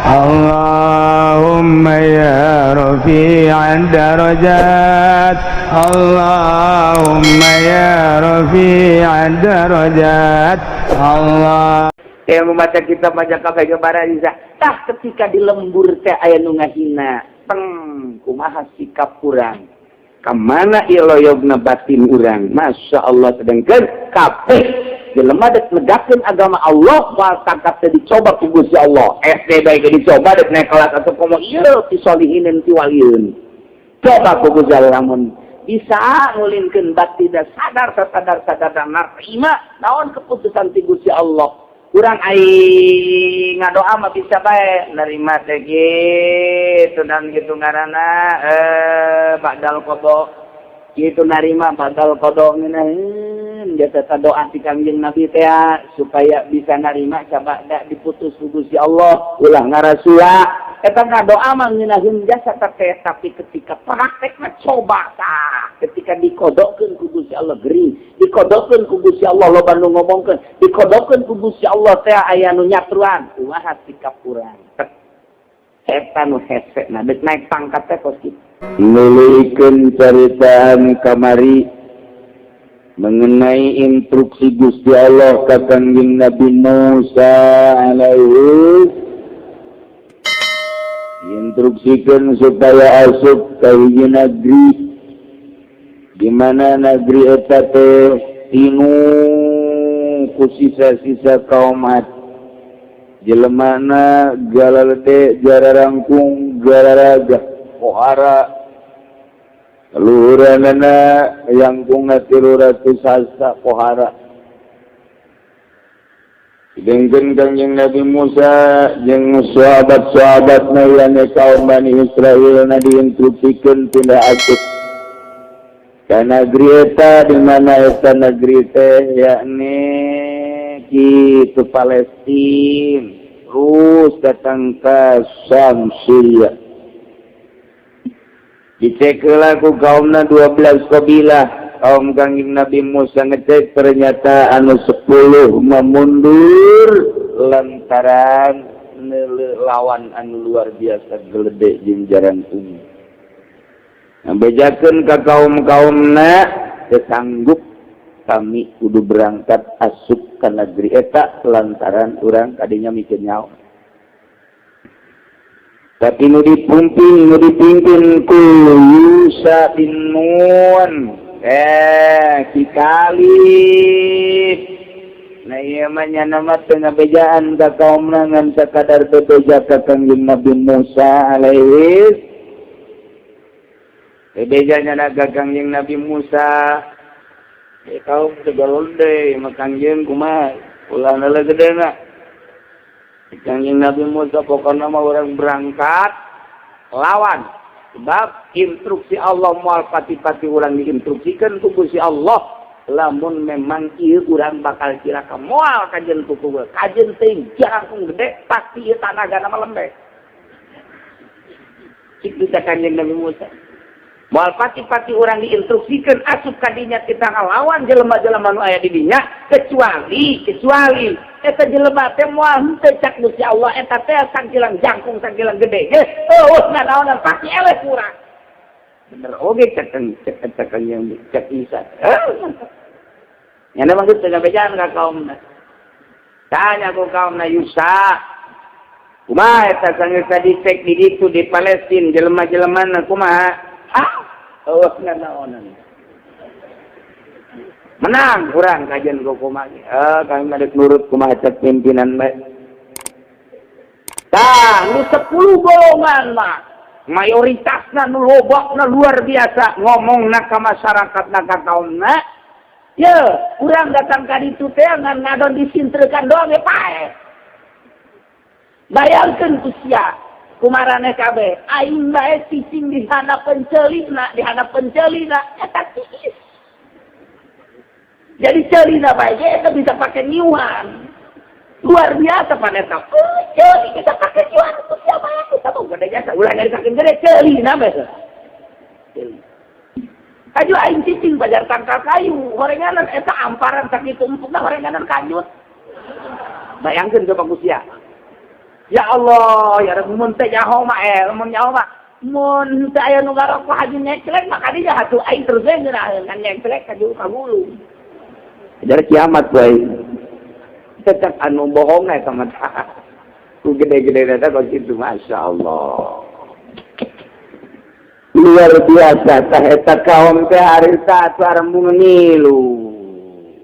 اللهم يا رفيع الدرجات اللهم يا رفيع الدرجات Allah. Yang membaca kita baca kabeh gebara bisa tah ketika di lembur teh aya nu ngahina teng kumaha sikap urang kamana iloyogna batin urang masya Allah sedengkeun kabeh jelema dek negakeun agama Allah wal tangkap teh dicoba ku Gusti Allah SD bae ge dicoba dek naik kelas atau komo ieu ti solihinin ti walieun coba ku Gusti Allah lamun bisa ngulinkeun batin da sadar narima naon keputusan ti Gusti Allah urang aing ngadoa mah bisa bae nerima teh gitu dan gitu ngaranna badal qada kitu narima badal qada ngeunaheun jasa doa ti Kangjeng Nabi teh supaya bisa narima coba da diputus ku Gusti Allah ulah ngarasula eta ngadoa mah ngeunaheun jasa teh tapi ketika praktekna coba tah ketika dikodokeun ku Gusti Allah gering dikodokeun ku Gusti Allah loba nu ngomongkeun dikodokeun ku Gusti Allah teh aya nu nyatruan kumaha sikap urang eta nu hese na deuk naik pangkat teh kos kitu nuluykeun caritaan kamari mengenai instruksi Gusti Allah ka Kangjeng Nabi Musa alaihi instruksikan supaya asup ke negeri di mana negeri eta teh tinu ku sisa-sisa kaum Ad jelemana galalede jararangkung gararaga pohara luhuranana yangkungna 300 hasta pohara Dengkeun Kangjeng Nabi Musa jeung sahabat-sahabatna yang kaum Bani Israil na diinstruksikeun pindah asup ka negeri eta di mana eta negeri teh yakni kitu Palestina terus datang ka Syam Syria dicek heula ku kaumna 12 kabilah kaum Kangjeng Nabi Musa ngecek ternyata anu 10 memundur lantaran lawan anu luar biasa geledek jeung jarangkung. Bejakeun ka kaum-kaumna teu sanggup kami kudu berangkat asup ka negeri eta lantaran urang kadinya mikeun nyawa. Tapi nu dipimpin ku Yusha bin Nun Kikalif nah iya mah nama tengah bejaan ka kaum ngan sakadar bebeja ka Kangjeng Nabi Musa alaihi bejanya na ka Kangjeng Nabi Musa kaum tegalon deui mah Kangjeng kumaha ulah na gedena Kangjeng Nabi Musa pokokna mah urang berangkat lawan sebab instruksi Allah moal pati-pati urang diinstruksikan ku Gusti Allah lamun memang ieu urang bakal cilaka moal kajen ku kajen teh jarang gede pasti ieu tanagana mah lembek kitu teh Kanjeng Nabi Musa moal pati-pati urang diinstruksikan asup ka dinya kita ngalawan jelema-jelema nu aya di dinya kecuali eta jelema teh moal henteu cak Gusti Allah eta teh sangkilang jangkung sangkilang gede ge nganaonan pasti eleh kurang bener oge cek yang cek Isa nya mah geus teu bejaan ka kaumna tanya ku kaumna Yusha kumaha eta sanggeus dicek di ditu di Palestina jelema-jelemana kumaha nganaonan menang kurang kajian kumaha kami madek nurut kumaha cek pimpinan bae tah nu 10 golongan mah mayoritasna nu lobokna luar biasa ngomongna ka masyarakatna ka kaumna ye urang datang ka ditu teh ngan ngadon disintrekan doang ge pae bayangkeun ku sia kumarane kabeh aing bae cicing di handap pencelina eta tiis jadi celina bae eta bisa pakai nyuan luar biasa paneta celi bisa pakai nyuan itu siapa kita mau gede jasa ulah nyari saking gede celina bae celi kaju aing cicing bajar tangkal kayu gorenganan eta amparan sakitu empukna gorenganan kanjut bayangkeun coba ku sia Ya Allah, ya Rabbi mun teh nyaho mah mun nyaho mah mun teh aya nu ngarok haji nyeklek maka dia hatu aing terus geuraheun kan nyeklek ka jauh ka gulu. Dari kiamat bae. Tetap anu bohong eta mah. Ku gede-gede eta kok kitu masyaallah. Luar biasa tah eta kaum teh harita sareng ngilu.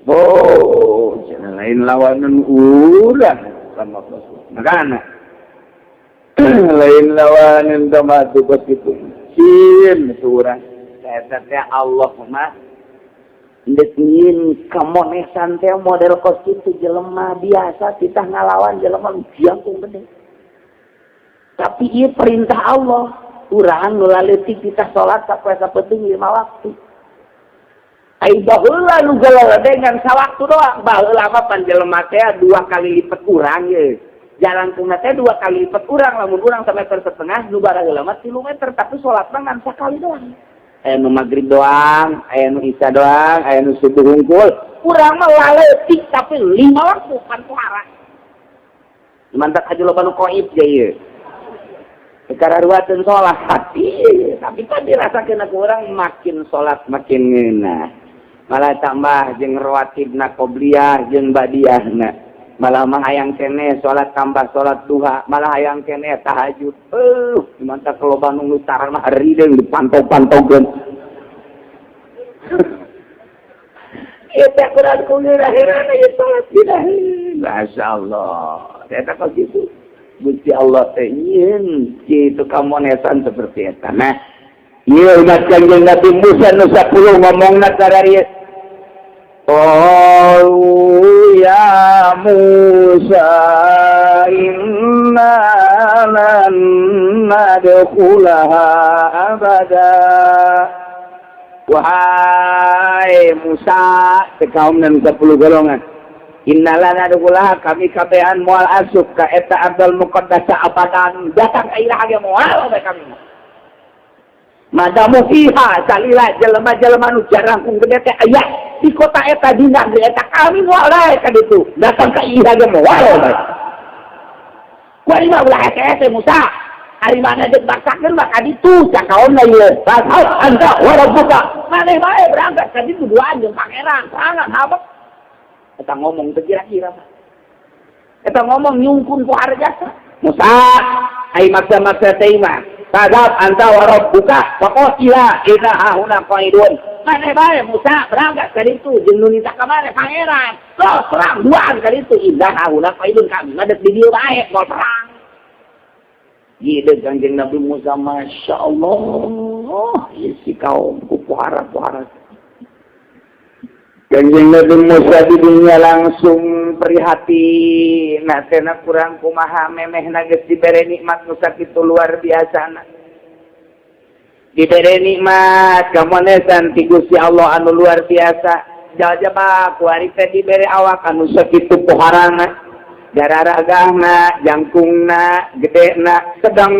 Oh, jangan lain lawanan urang sama makana. Lain lawanan sama tugas itu. Sin surah. Eta teh Allah mah ndek nyin kamonesan teh model kos kitu jelema biasa kita ngalawan jelema jangkung gede. Tapi ieu perintah Allah. Urang nu laletik kita salat sapoe sapeting 5 waktu. Ai baheula nu galadengan sawaktu doang, baheula mah pan jelema teh 2 kali lipat urang ye. Jalan tengah teh 2 kali lipat urang, lamun urang 1,5 meter, nu baraheula mah 3 meter, tapi salatna ngan sakali doang. Aya nu magrib doang, aya nu isya doang, aya nu subuh hungkul. Urang mah laletik tapi 5 waktu pan pohara. Mantap aja loba nu qoib ge ieu. Kararuateun salat, tapi kan dirasakeun ku urang makin salat makin ngeunah. Malah tambah jeung rawatibna qobliyah jeung badiahna. Malah mah hayang keneh salat tambah salat duha, malah hayang keneh tahajud. Mantap loba nu ngutaran mah rideung dipantau-pantaukeun. Ieu teh Quran ku ngirahirana ieu salat diraheun. Masyaallah. Eta kok kitu. Gusti Allah teh yin kitu kamonesan seperti eta. Nah, ieu umat Kanjeng Nabi Musa nu 10 ngomongna kararieu. Oh ya Musa inna lan nadkhulaha abada. Wahai Musa, kaumna 10 golongan. Innalana dukulah kami kabehan mual asuk ka eta Abdul Muqaddasa abadan datang ka ilaha ge mual bae kami. Madamu fiha salila jelema-jelema nu jarang kung gede teh aya di kota eta dina ge eta kami mual bae ka ditu datang ka ilaha ge mual bae. Kuari mah ulah teh Musa ari mana deuk baksakeun maka ditu cakaonna ieu. Fasal anta wa rabbuka maneh bae berangkat ka ditu duaan jeung pangeran sangat habak. Kita ngomong kira-kira. Kita ngomong nyungkun ku harjasa. Musa, ai maksa-maksa tema. Kadab anta wa rabbuka faqatila idza hauna qaidun. Mane bae Musa berangkat ka ditu jeung nu nita ka mane pangeran. Terus perang duaan ka ditu idza hauna qaidun kami ngadeg di dieu bae mau perang. Ieu Kanjeng Nabi Musa masyaallah. Ieu si kaum ku puara-puara. Kanjeng Nabi Musa di dunia langsung prihatin, natena kurang kumaha memehna geus dibere nikmat nu sakitu luar biasa. Dibere nikmat kamonesan ti Gusti Allah anu luar biasa. Jajaba kuari teh dibere awak anu sakitu poharana, gararagahna, jangkungna, gedena, sedang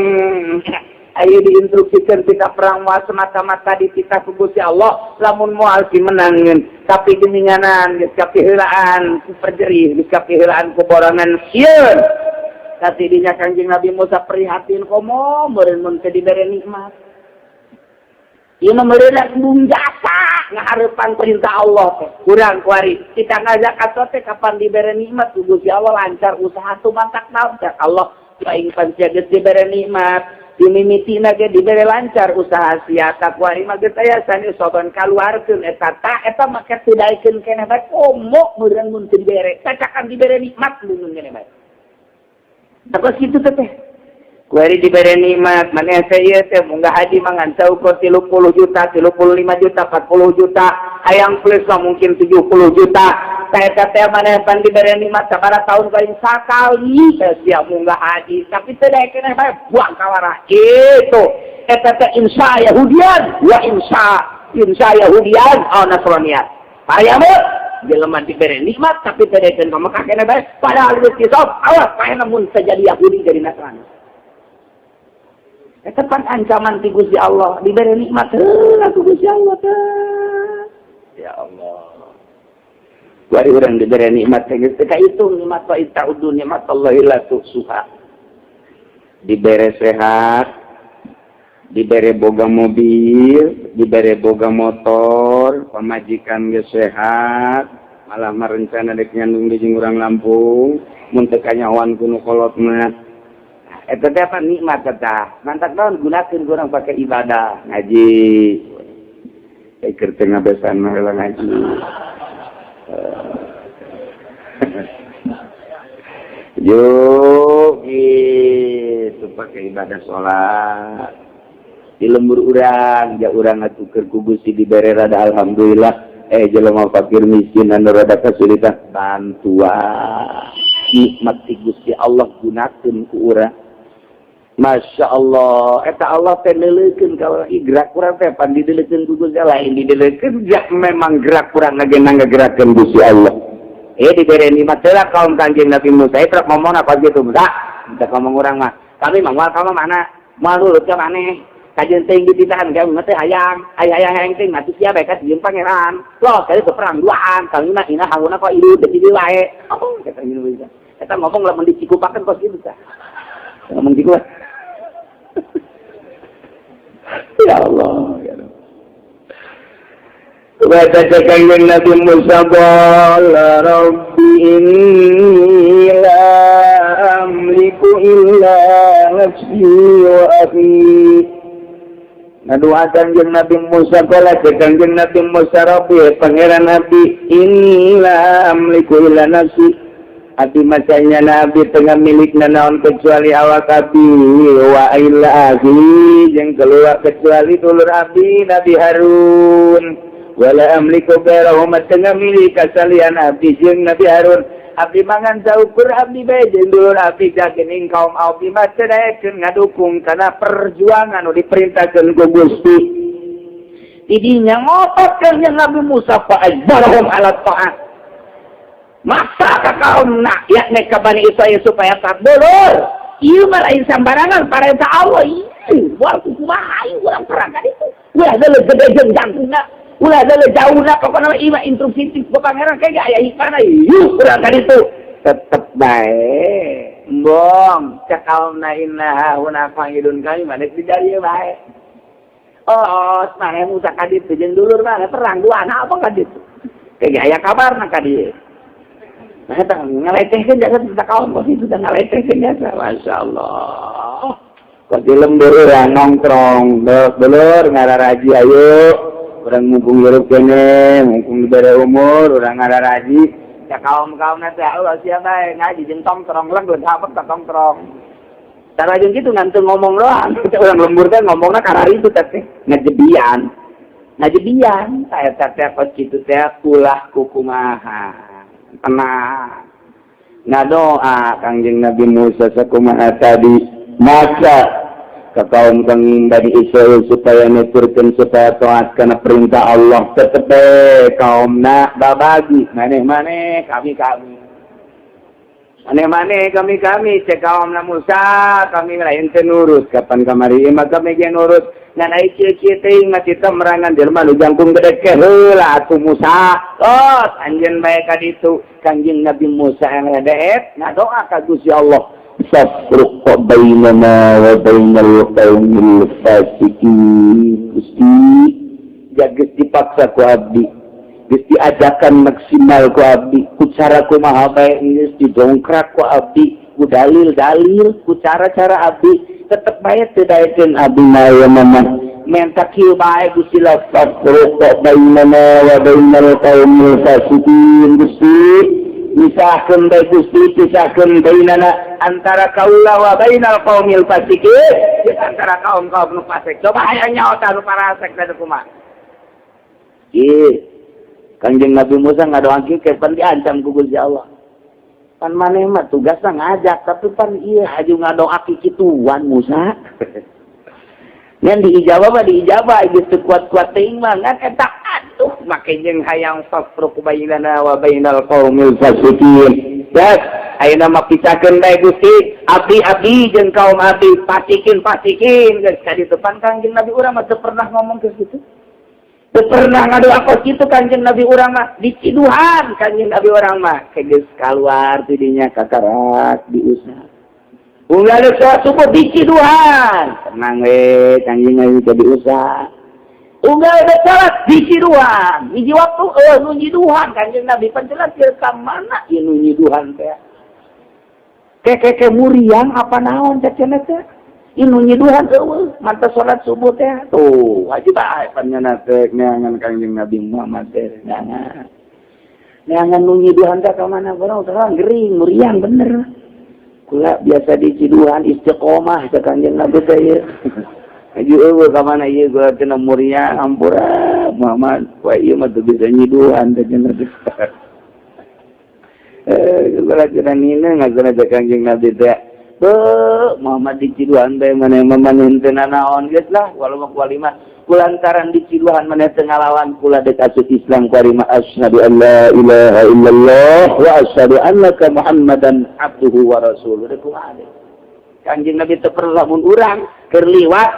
ayo diinstruksikan kita perang mual semata-mata di kita ku Gusti Allah lamun moal si menangin tapi geninganan geus kapiheulaan ku perjerih geus kapiheulaan ku borangan sieun kasi dinya Kanjeng Nabi Musa prihatin komo meureun mun teu dibere nikmat ieu mah meureun bung jasa ngahareupan perintah Allah teh kurang kuari kita ngajak atuh teh kapan dibere nikmat ku Gusti Allah lancar usaha tuh mangkat naon teh Allah paling pancen geus dibere nikmat dimimitina ge dibere lancar usaha sia takwari mah geus aya sani soban kaluarkeun eta make tidaikeun keneh bae komo meureun mun teu dibere cacakan dibere nikmat mun keneh bae tapi kitu teh kuari dibere nikmat maneh teh ieu teh munggah haji mah ngan saukur 30 juta 35 juta 40 juta hayang plus mah mungkin 70 juta eta teh maneh pan dibere nikmat sabaraha taun paling sakali teh sia munggah haji tapi teu daek keneh bae buang kawarah itu eta teh insya Yahudian wa insya Yahudian au Nasranian payamut jelema dibere nikmat tapi teu daek ka Mekah keneh bae padahal geus kisop awas paena mun terjadi Yahudi jadi Nasrani. Eta pan ancaman ti Gusti Allah dibere nikmat ku Gusti Allah teh. Ya Allah. Wari urang dibere nikmat teh geus teu kahitung nikmat wa itaudu nikmat Allah la tuhsuha. dibere sehat, dibere boga mobil, dibere boga motor, pamajikan ge sehat, malah merencana dek nyandung di urang Lampung, mun teu kanyawan kuno kolot mah. Eta teh apa nikmat eta. Mantap naon gunakeun urang pake ibadah, ngaji. Keur teu ngabesan mah heula ngaji. Yo gitu pakai ibadah sholat di lembur urang ja urang ngatukeun ku Gusti dibere rada alhamdulillah jelema fakir miskin anu rada kesulitan bantuan nikmat ti Gusti Allah gunakeun ku urang. Masya Allah eta Allah teh neuleukeun ka gerak urang teh pan didelekeun ku Gusti lain didelekeun jak memang gerak urang ngageunang ngagerakeun Gusti Allah. Diberi nikmat telah kaum Kanjeng Nabi Musa. Terus ngomong apa gitu Musa? Kita ngomong orang mah. Kami mangwal kamu mana? Mau nurut ke mana? Kajian tinggi ditahan kamu ngerti hayang, ayah yang ting mati siapa kat jeung pangeran. Loh, kali perang duaan, kami mah ina hanguna kok ilu dadi wae. Oh, kata ngene bisa. Eta ngomong lamun dicikupakeun kos kitu tah. Ngomong diku. Ya Allah, ya Allah. Kata Kanjeng Nabi Musa qala rabbi inni la amliku illa nafsi wa akhi. Ngadua Kanjeng Nabi Musa qala Kanjeng Nabi Musa rabbi pangeran Nabi inni la amliku illa nafsi. Abdi macanya Nabi tengah milikna naon kecuali awak abdi wa illa akhi jeung keluar kecuali dulur abdi Nabi Harun. Wala amliku gairahum tengah milik kasalian abdi jeung Nabi Harun. Abdi mangan saukur abdi bae jeung dulur abdi jagening kaum abdi mah teu daekeun ngadukung kana perjuangan nu diperintahkeun ku Gusti. Didinya ngototkeun jeung Nabi Musa fa ajbarahum ala ta'at. Masa ka kaumna yakni ka Bani Israil supaya taat dulur. Ieu mah lain sambarangan parentah Allah. Ieu buat kumaha ieu urang perang ka ditu. Ulah deuleu gede jeung jangkungna. Ulah ada jauh nak pokoknya ima instruksi ke pangeran kayak gak ayah hikmah yuk kurang kan itu tetep baik bong cakal na inna huna fangidun kami mana dijari baik oh mana Musa kadit jeung dulur mana perang dua anak apa kadit kayak ayah kabar nak kadit nah kita ngaletehkeun jasa kita kawan kok itu dah ngaletehkeun jasa Masya Allah kok di lembur urang nongkrong dulur ngararaji ayo orang mumpung hirup kene, mumpung diberi umur, orang ada raji. Ya kaum-kaum nanti Allah siapa ngaji jeung tongkrong lang geus hapet ka tongkrong. Cara jeung kitu ngantu ngomong doang. Orang lembur teh ngomongna karena itu teh ngajebian. Ngajebian saya teh kos kitu teh ulah kukumaha. Tenang. Ngadoa Kangjeng Nabi Musa sakumaha tadi maka ke kaum Bani Israil supaya nuturkeun supaya taat kana perintah Allah tetep kaumna babagi maneh-maneh kami maneh-maneh kami cek kaumna Musa kami lain teu nurut kapan kamari mah kami ge nurut ngan ai kieu-kieu teuing mah kita merangan jelema nu jangkung gede ke heula atuh Musa tos anjeun bae ka ditu Kanjeng Nabi Musa yang ngadeet ngadoa ka Gusti Allah Safruq bainana wa bainal qaumil fasiqin Gusti jages dipaksa ku abdi geus diajakan maksimal ku abdi ku cara kumaha bae geus didongkrak ku abdi ku dalil-dalil ku cara-cara abdi tetep bae teu daekeun abdi mah mamah menta kieu bae Gusti la safruq bainana wa bainal qaumil fasiqin Gusti misahkeun bae Gusti pisahkeun bainana antara kaula wa bainal qaumil fasiqin antara kaum-kaum nu fasik coba hayang nyaota nu parasek teh kumaha ieu Kanjeng Nabi Musa ngadoan kieu kepan diancam ku Gusti Allah pan maneh mah tugasna ngajak tapi pan ieu haju ngadoa kituan Musa ngan diijabah mah diijabah geus kuat-kuat teuing mah ngan eta atuh make jeung hayang safruq bainana wa bainal qaumil fasiqin das ayeuna mah pisahkeun bae Gusti abdi jeung kaum abdi fasikin geus ka ditu pan Kanjeng Nabi urang mah teu pernah ngomong ke kitu teu pernah ngadoa ka kitu Kanjeng Nabi urang mah diciduhan Kanjeng Nabi urang mah geus kaluar ti dinya kakarak diusah Unggal sholat subuh diciduhan. Tenang we, canggih nggak jadi usah. Unggal sholat diciduhan. Hiji waktu nu nyiduhan kanjeng Nabi penjelas ka mana ieu nu nyiduhan teh. Keke muriang apa naon teh cenah teh. Ieu nyiduhan eueuh manta sholat subuh teh. Tuh, wajib bae panjenengan teh neangan kanjeng Nabi Muhammad teh. Neangan nu nyiduhan teh ka mana barang terang gering muriang bener. Kula biasa di ciduhan istiqomah ka kanjeng Nabi teh ieu. Aju eueuh ka mana ieu gua cenah muriang ampura Muhammad. Wah ieu mah teu bisa nyiduhan teh cenah. Kula cenah nina ngajeun ka kanjeng Nabi teh. Muhammad di ciduhan teh maneh mamaneun teu nanaon geus lah walau kualimat. Kulantaran di ciduhan maneh teu ngalawan kula dek asup Islam kuarima asyhadu an la ilaha illallah wa asyhadu annaka Muhammadan abduhu wa rasuluh. Kanjeng Nabi teu perlu lamun urang keur liwat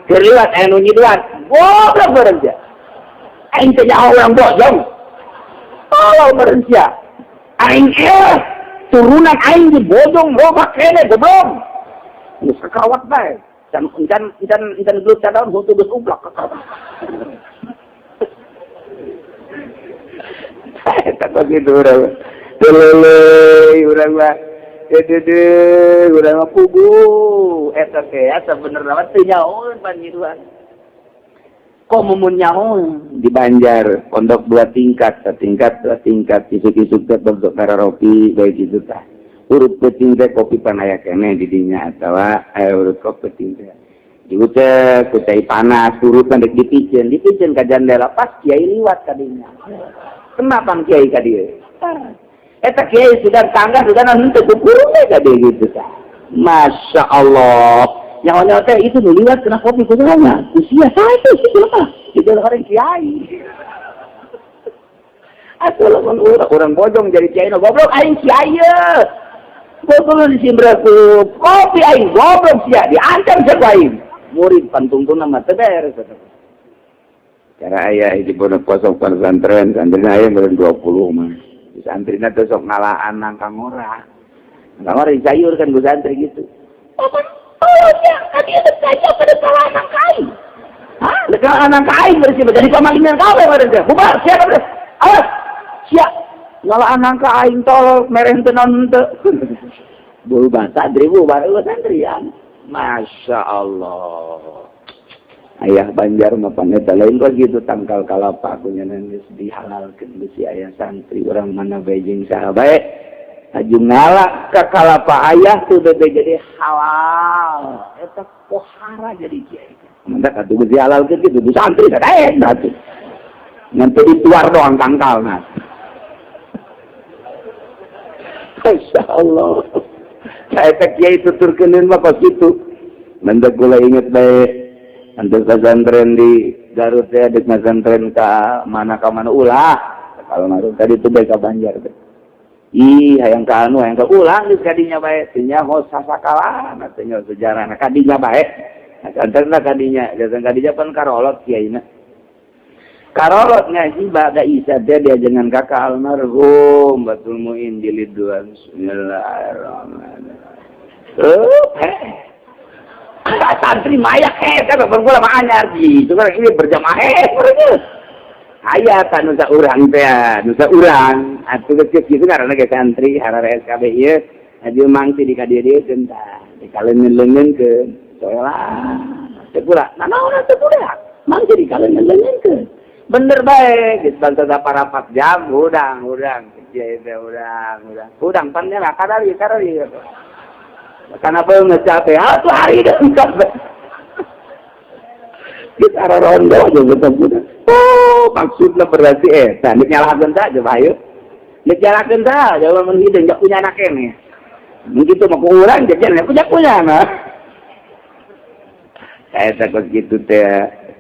aya nu nyiduhan. Goblok beureum sia. Aing teh nyaho urang bojong. Tolol beureum sia. Aing turunan aing di bojong loba kene goblok. Geus kakawat bae. Dan gelut cadaan foto geus ublak kakak. Tak begitu urang. Telele urang mah. Urang mah pugu. Eta teh asa bener nama teu nyahoeun panjiruan. Kok mumun nyahoeun di Banjar, pondok 2 tingkat, isuk-isuk teh bentuk kararopi bae kitu tah. Urut peuting teh kopi pan aya keneh di dinya atawa aya urut kopi peuting teh. Ieu teh ku teh panas urut dek dipikeun ka jandela pas kiai liwat ka dinya. Kenapa kiai ka dieu? Eta kiai sudah tangga sudah henteu kukurung ka dieu gitu tah. Masya Allah. Nyawa teh itu nu liwat kena kopi ku sorangan. Usia sae situ mah. Itu orang kiai. Atuh lamun urang bojong jadi kiai no goblok aing kiai ye. Goblok disimbraku kopi aing goblok sia diancam sia ku aing. Murid pantungtuna mah teu beres. Cara aya di pondok pesantren aya 20 mah. Santrina teh sok ngalaan nang Kang Ora. Kang Ora sayur kan ku santri gitu. Oh ya, kan dia saja pada salah anak kain. Hah? Dekat anak kain bersih jadi pemanggilan kau bersih. Bubar siapa bersih? Awas, siap. Ngalah anak kain tol mereng tenan te. Bulu bahasa santri bubar santrian. Masya Allah. Ayah Banjar mah paneta lain kok gitu tangkal kalapa punya nangis dihalalkeun bisi ayah santri orang mana beijing sahabat. Aju ngalak ke kalapa ayah tuh bebe jadi halal. Eta pohara jadi kiai. Mendak atuh geus halal ke kitu di santri kada enak atuh. Ngan teu dituar doang tangkalna. Masyaallah. Eta kiai tuturkeun mah kos kitu. Mendak kula inget bae antuk pesantren di Garut teh deuk pesantren ka mana ulah. Kalau naruh tadi tuh bae ka Banjar teh. Ih, hayang ka anu, hayang ka ulang geus kadinya bae, teu nyaho sasakalan, teu nyaho sejarahna kadinya bae. Santerna kadinya, datang kadinya pan karolot kiaina. Karolot ngaji bada Isa teh diajengan ka almarhum Batul Muin jilid 2. Bismillahirrahmanirrahim. Santri mayak eta kula mah anyar gitu, kan ini berjamaah aya anu saurang teh, anu saurang. Atuh geus kitu ngaranna ge santri harare SKB ieu, aju mangsi di ka dieu tah, dikaleungeun-leungeunkeun. Soelah. Teu pula, nanaon teu pula. Mangsi dikaleungeun-leungeunkeun. Bener bae, geus bantah saparapat jam udang, kieu teh udang. Udang pan nya kadari. Kana beung capek, atuh hari deung capek. Kita rondo jeung betul. Oh, maksudnya berarti nek nyalakeun saja bae. Nek nyalakeun saja mun hideung jak punya anak keneh. Begitu mah urang jajan punya mah. Saya takut gitu teh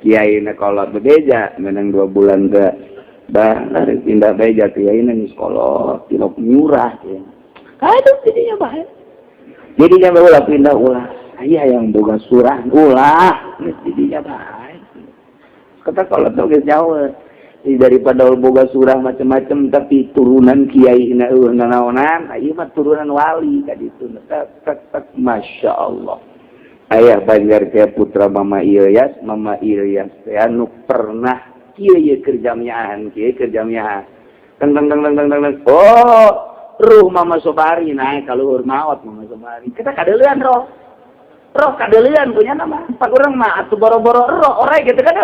kiai na kolot bebeja menang 2 bulan teh. Bah, lari pindah beja kiai na geus kolot, tilok nyurah teh. Kaedu jadinya bae. Jadinya ulah pindah ulah. Aya yang boga surah ulah, jadinya bae. Kata kalau tuh geus jauh daripada boga surah macam-macam tapi turunan kiai naonan ieu mah turunan wali tadi itu masya Allah aya Banjar teh putra Mama Ilyas teh anu pernah kieu kerjamiahan teng oh ruh Mama Sobari naik ka luhur maot Mama Sobari kita kadeuleun roh kadeuleun punya nama pak urang mah atuh boro-boro roh orai gitu kan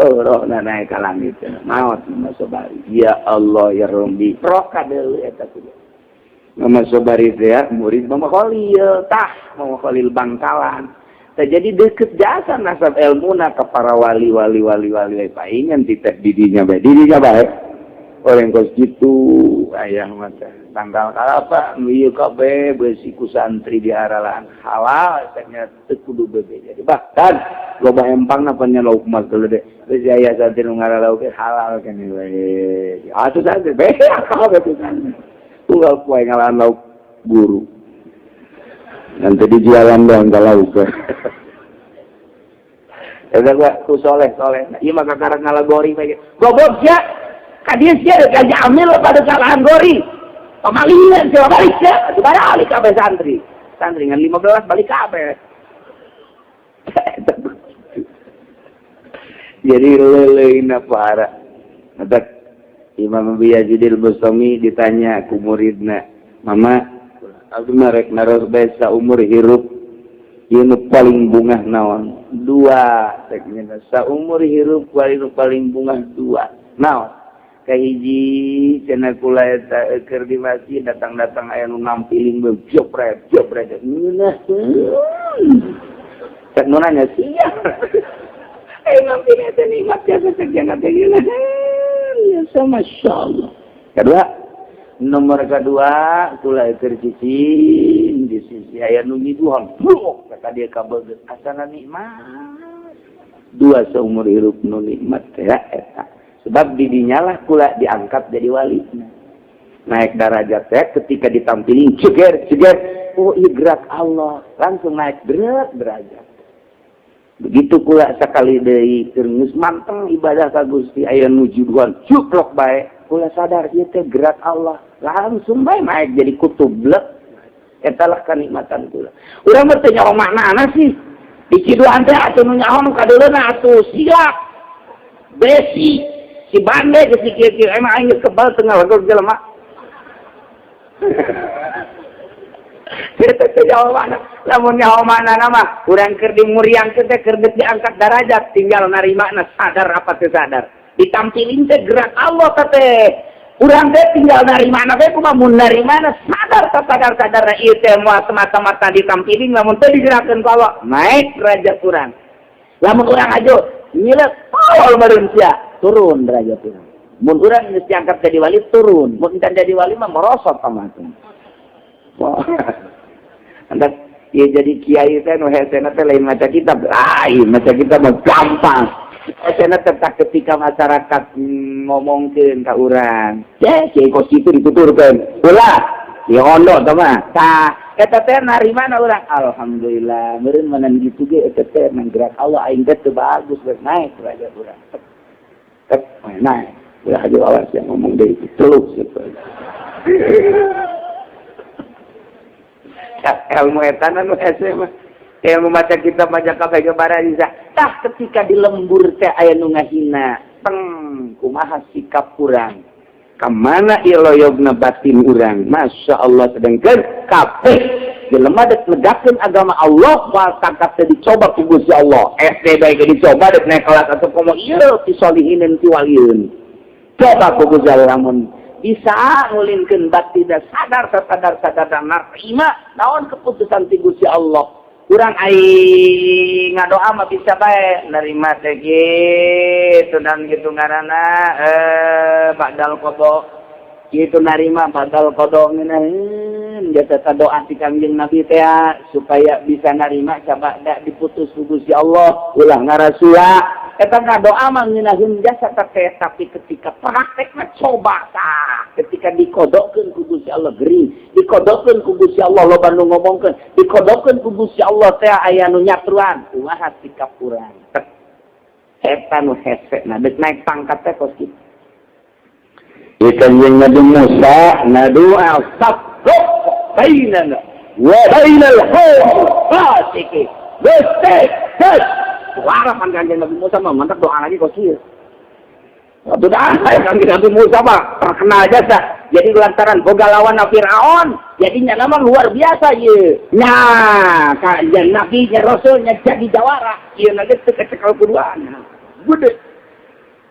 oh roh naik ka langit maot Mama Sobari ya Allah ya Rabbi roh kadeuleun eta kudu Mama Sobari teh murid Mama Khalil Mama Khalil Bangkalan jadi deket jasa nasab ilmuna ka para wali paingan titeh didinya bae orang kos gitu ayah mata tanggal kalapa ieu kabeh beusi ku santri diaralaan halal ternyata teu kudu bebe jadi bahkan loba empangna panya lauk mas gede geus aya santri nu ngaralauk halal keneh we atuh santri be kabeh pisan tunggal poe ngalaan lauk guru nanti di jalan doang kalau ada gua ku soleh ieu mah kakarang ngalagori bae goblok ya kadia sia gaji amil pada salahan gori pamalingan sia balik sia balik kabeh santri ngan 15 balik kabeh jadi leuleuna para ada Imam Abi Yazid Al-Bustami ditanya ku muridna mama abdi marek naros bae saumur hirup ieu nu paling bungah naon 2 teknya saumur hirup paling bungah 2 naon kahiji cenah kula eta keur di masjid datang aya nu nampiling jopret ngeunah cek nu nanya sia aya nampiling eta nikmat jasa kerjana teh geuna ya masyaallah nomor kedua kula keur cicing di sisi aya nu ngiduhan kata dia kabeget asana nikmat 2 seumur hirup nu nikmat teh eta sebab didinya lah kula diangkat jadi wali naik derajat teh ketika ditampilin ceger oh iya gerak Allah langsung naik derajat begitu kula sakali deui keur geus manteng ibadah ka Gusti aya nuju duan cuplok bae kula sadar ieu teh gerak Allah langsung bae naik jadi kutub blek eta lah kanikmatan kula urang mah teu nyaho maknana sih diciduan teh atuh nu nyaho nu kadeuleuna atuh siap besi si bandai ke si kieu emang aing kebal tengah lagu jelema kita teh jawaban lamun nyaho manana mah urang keur dimuriangkeun teh keur diangkat derajat tinggal narimana sadar apa teu sadar ditampilin teh gerak Allah teh urang teh tinggal narimana bae kumaha mun narimana sadar ieu teh moal semata-mata ditampilin lamun teu digerakkeun ku Allah naik derajat urang lamun urang ajo nyileuk tolol meureun sia turun derajat urang. Mun urang geus diangkat jadi wali turun, mun can jadi wali mah merosot pamatung. Wah. Andak ieu jadi kiai teh nu hesena teh lain maca kitab, lain maca kitab mah gampang. Hesena teh ketika masyarakat ngomongkeun ka urang, kiai kos kitu dituturkeun. Ulah, ieu ondo tah mah. Tah eta teh narimana urang? Alhamdulillah, meureun menan kitu ge eta teh gerak Allah aing teh teu bagus geus naik derajat urang. Naik, udah aja awas yang ngomong dari itu teluk gitu. Ilmu etan anu SMA, ilmu maca kitab maca kabeh gebara bisa. Tah ketika di lembur teh aya nu ngahina, kumaha sikap urang. Kamana iloyogna batin urang. Masya Allah sedengkeun kabeh jelema dek negakeun agama Allah wal tangkap teh dicoba ku Gusti Allah. SD bae dicoba dek naik kelas atuh komo ieu ti solihinin ti walieun. Coba ku Gusti Allah lamun bisa ngulinkeun bakti da sadar narima naon keputusan ti Gusti Allah. Urang aing ngadoa mah bisa bae narima teh kitu dan gitu ngaranna badal qada kitu narima badal qada ngeunaheun jasa doa ti Kangjeng Nabi teh supaya bisa narima coba da diputus ku Gusti Allah ulah ngarasua eta ngadoa mah ngeunaheun jasa teh tapi ketika praktekna coba tah ketika dikodokkeun ku Gusti Allah gering dikodokkeun ku Gusti Allah loba nu ngomongkeun dikodokkeun ku Gusti Allah teh aya nu nyatruan kumaha sikap urang Eta nu hese, nah dek naik pangkat teh kos kitu. Ikan yang Nabi Musa nadua sabtu bainana wa bainal qawm fasiqin. Besek. Suara kan kanjeng Nabi Musa mah mantap doa lagi kos kieu. Sudah kanjeng Nabi Musa mah terkenal jasa. Jadi lantaran boga lawan Firaun, jadinya nama luar biasa ye. Nah, kanjeng Nabi nya Rasulnya jadi jawara. Ieu na geus teu kecekel kuduana. Gede.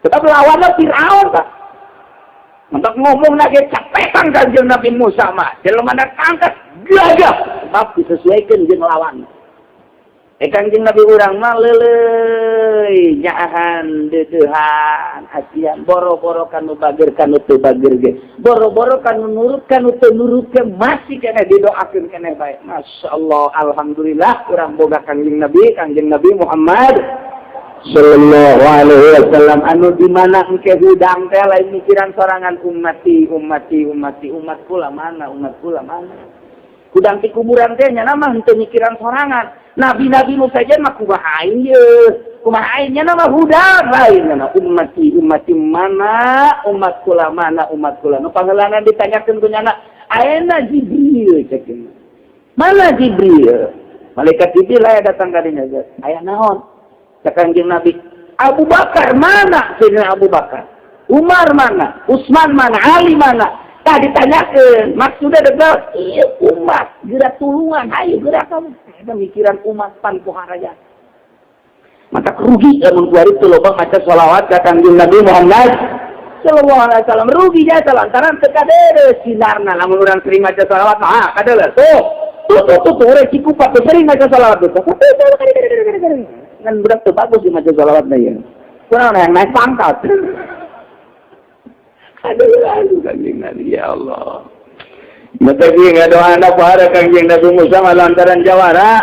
Tetap lawan Firaun Pak. Untuk ngomong lagi capekan kanjeng Nabi Musa mah. Jelema angkat gagah, tapi disesuaikan jeung lawan. Kanjeng Nabi urang mah leuleuy nyaahan deudeuhan asian boro-boro kanu bageur kanu teu bageur ge. Boro-boro kanu nurut kanu teu nurut ge masih keneh didoakeun keneh bae. Masyaallah alhamdulillah urang boga kanjeng Nabi Muhammad sallallahu alaihi wasallam anu di mana engke hudang teh lain mikiran sorangan umat kula mana. Hudang ti kuburan teh nya mah henteu mikiran sorangan. Nabi-nabi nu saja mah kumaha aing ye. Kumaha aing nya mah hudang lain na ummati mana umat kula mana. Nu pangeulana ditanyakeun ku nyana ayeuna Jibril cekeun. Mana Jibril? Malaikat Jibril aya datang ka dinya. Aya naon? Cek Kanjeng Nabi. Abu Bakar mana? Sayyidina Abu Bakar. Umar mana? Utsman mana? Ali mana? Tah ditanyakeun, maksudnya adalah ieu umat gerak tulungan, hayu gerak kamu. Mikiran umat pan pohara raja. Maka rugi lamun kuari teu loba maca shalawat ka Kanjeng Nabi Muhammad sallallahu alaihi wasallam. Rugi jasa lantaran teu kadeureuh sinarna lamun urang sering maca shalawat mah kadeureuh. Tuh urang cikupat sering maca shalawat tuh. Kan budak teu bagus di maca shalawatna ya. Kurang yang naik pangkat. Aduh Kanjeng Nabi ya Allah. Matagi ngadoa anak para Kanjeng Nabi Musa lantaran jawara.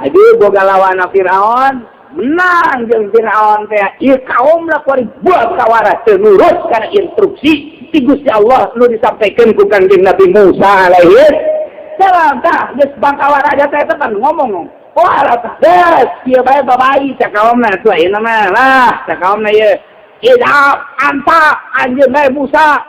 Aduh boga lawan Firaun, menang jeung Firaun teh. Ieu kaumna kuari buat kawara teu nurut kana instruksi ti Gusti Allah nu disampaikeun ku Kanjeng Nabi Musa alaihi salam. Tah geus bangkawara aja teh kan ngomong. Oh alatah des ieu bae babai cak kaumna tuh ieu mah lah cak kaumna ieu. Idap anta anjeun bae Musa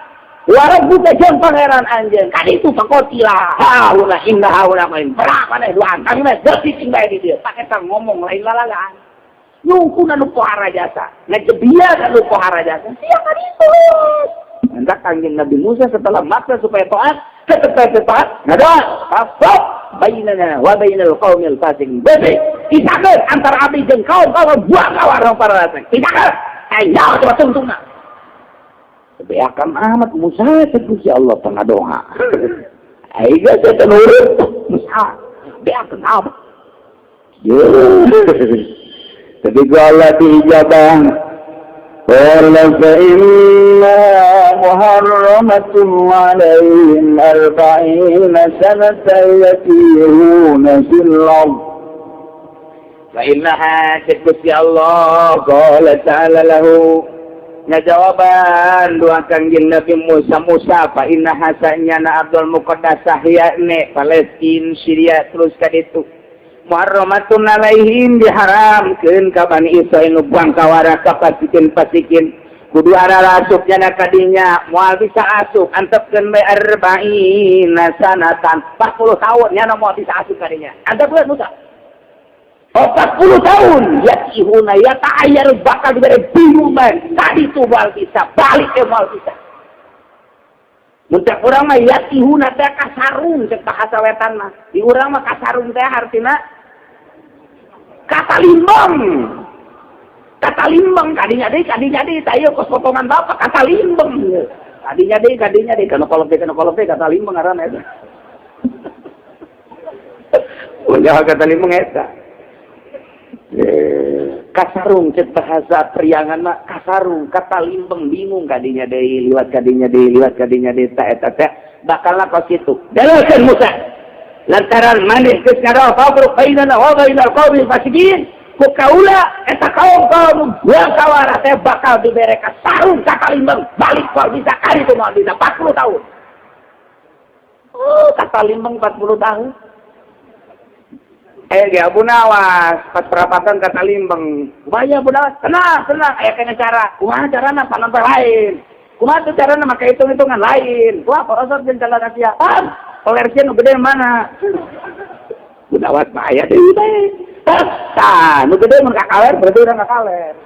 warab buka jeung pangeran anjeun kan itu pakotila haula inna haula main berapa nih dua antang mah detik bae di dieu pake tang ngomong lain lalagaan nyungkuna nu pohara jasa ngajebian nu pohara jasa siapa itu hendak Kanjeng Nabi Musa setelah maksa supaya taat ngadoa afaq bainana wa bainal qaumil fasiqin bebe isakeun antara abdi jeung kaum buang kawarang para rasek isakeun ayo coba tungtungna beakan amat Musa Gusti Allah tengah doa. Aiga saya nurut Musa beakan amat. Tapi Allah diijabah. Qala fa inna muharramatun 'alaihim 40 sanatan yatihuna fil ardh. Fa innaha Gusti Allah qala ta'ala lahu jawaban dua Kanjeng Nabi Musa fa inna hasanya na Abdul Muqaddasah yakni Palestina Syria terus ka ditu muharramatun alaihim diharamkeun ka Bani Israil nu bangkawara ka pasikin kudu arasupnya na kadinya moal bisa asup antepkeun bae 40 sanatan 40 tahun nya moal bisa asup kadinya antep Musa 40 tahun ya ihuna ya ta'ayyar bakal diberi bingung man tadi itu mal bisa balik ke mal bisa muncak orang mah ya ihuna teh kasarung cek bahasa wetan mah di urang mah kasarung teh artina kata limbang kadinya deui tayeu kos potongan bapak kata limbang kadinya deui kana kolot kata limbang ngaranna eta ulah kata limbang eta kasarung cek bahasa priangan mah kasarung kata limbang bingung kadinya deui liwat kadinya deui ta eta teh bakalna kos kitu daleukeun Musa lantaran maneh geus ngadoa faqru bainana wa bainal qaumil fasiqin ku kaula eta kaum buang kawara teh bakal dibere kasarung kata limbang balik kal bisa kali itu mau bisa 40 tahun kata limbang 40 tahun Ge Abu Nawas pas perapatan kata Limbeng. Kumaha Abu Nawas? Tenang. Aya kena cara. Kumaha carana panon lain. Kumaha tuh carana make hitung-hitungan lain. Kumaha porosot jeung jalan Asia. Kolersi nu gede mana? Abu Nawas mah aya deui teh. Tah, nu gede mun kakaler berarti urang kakaler.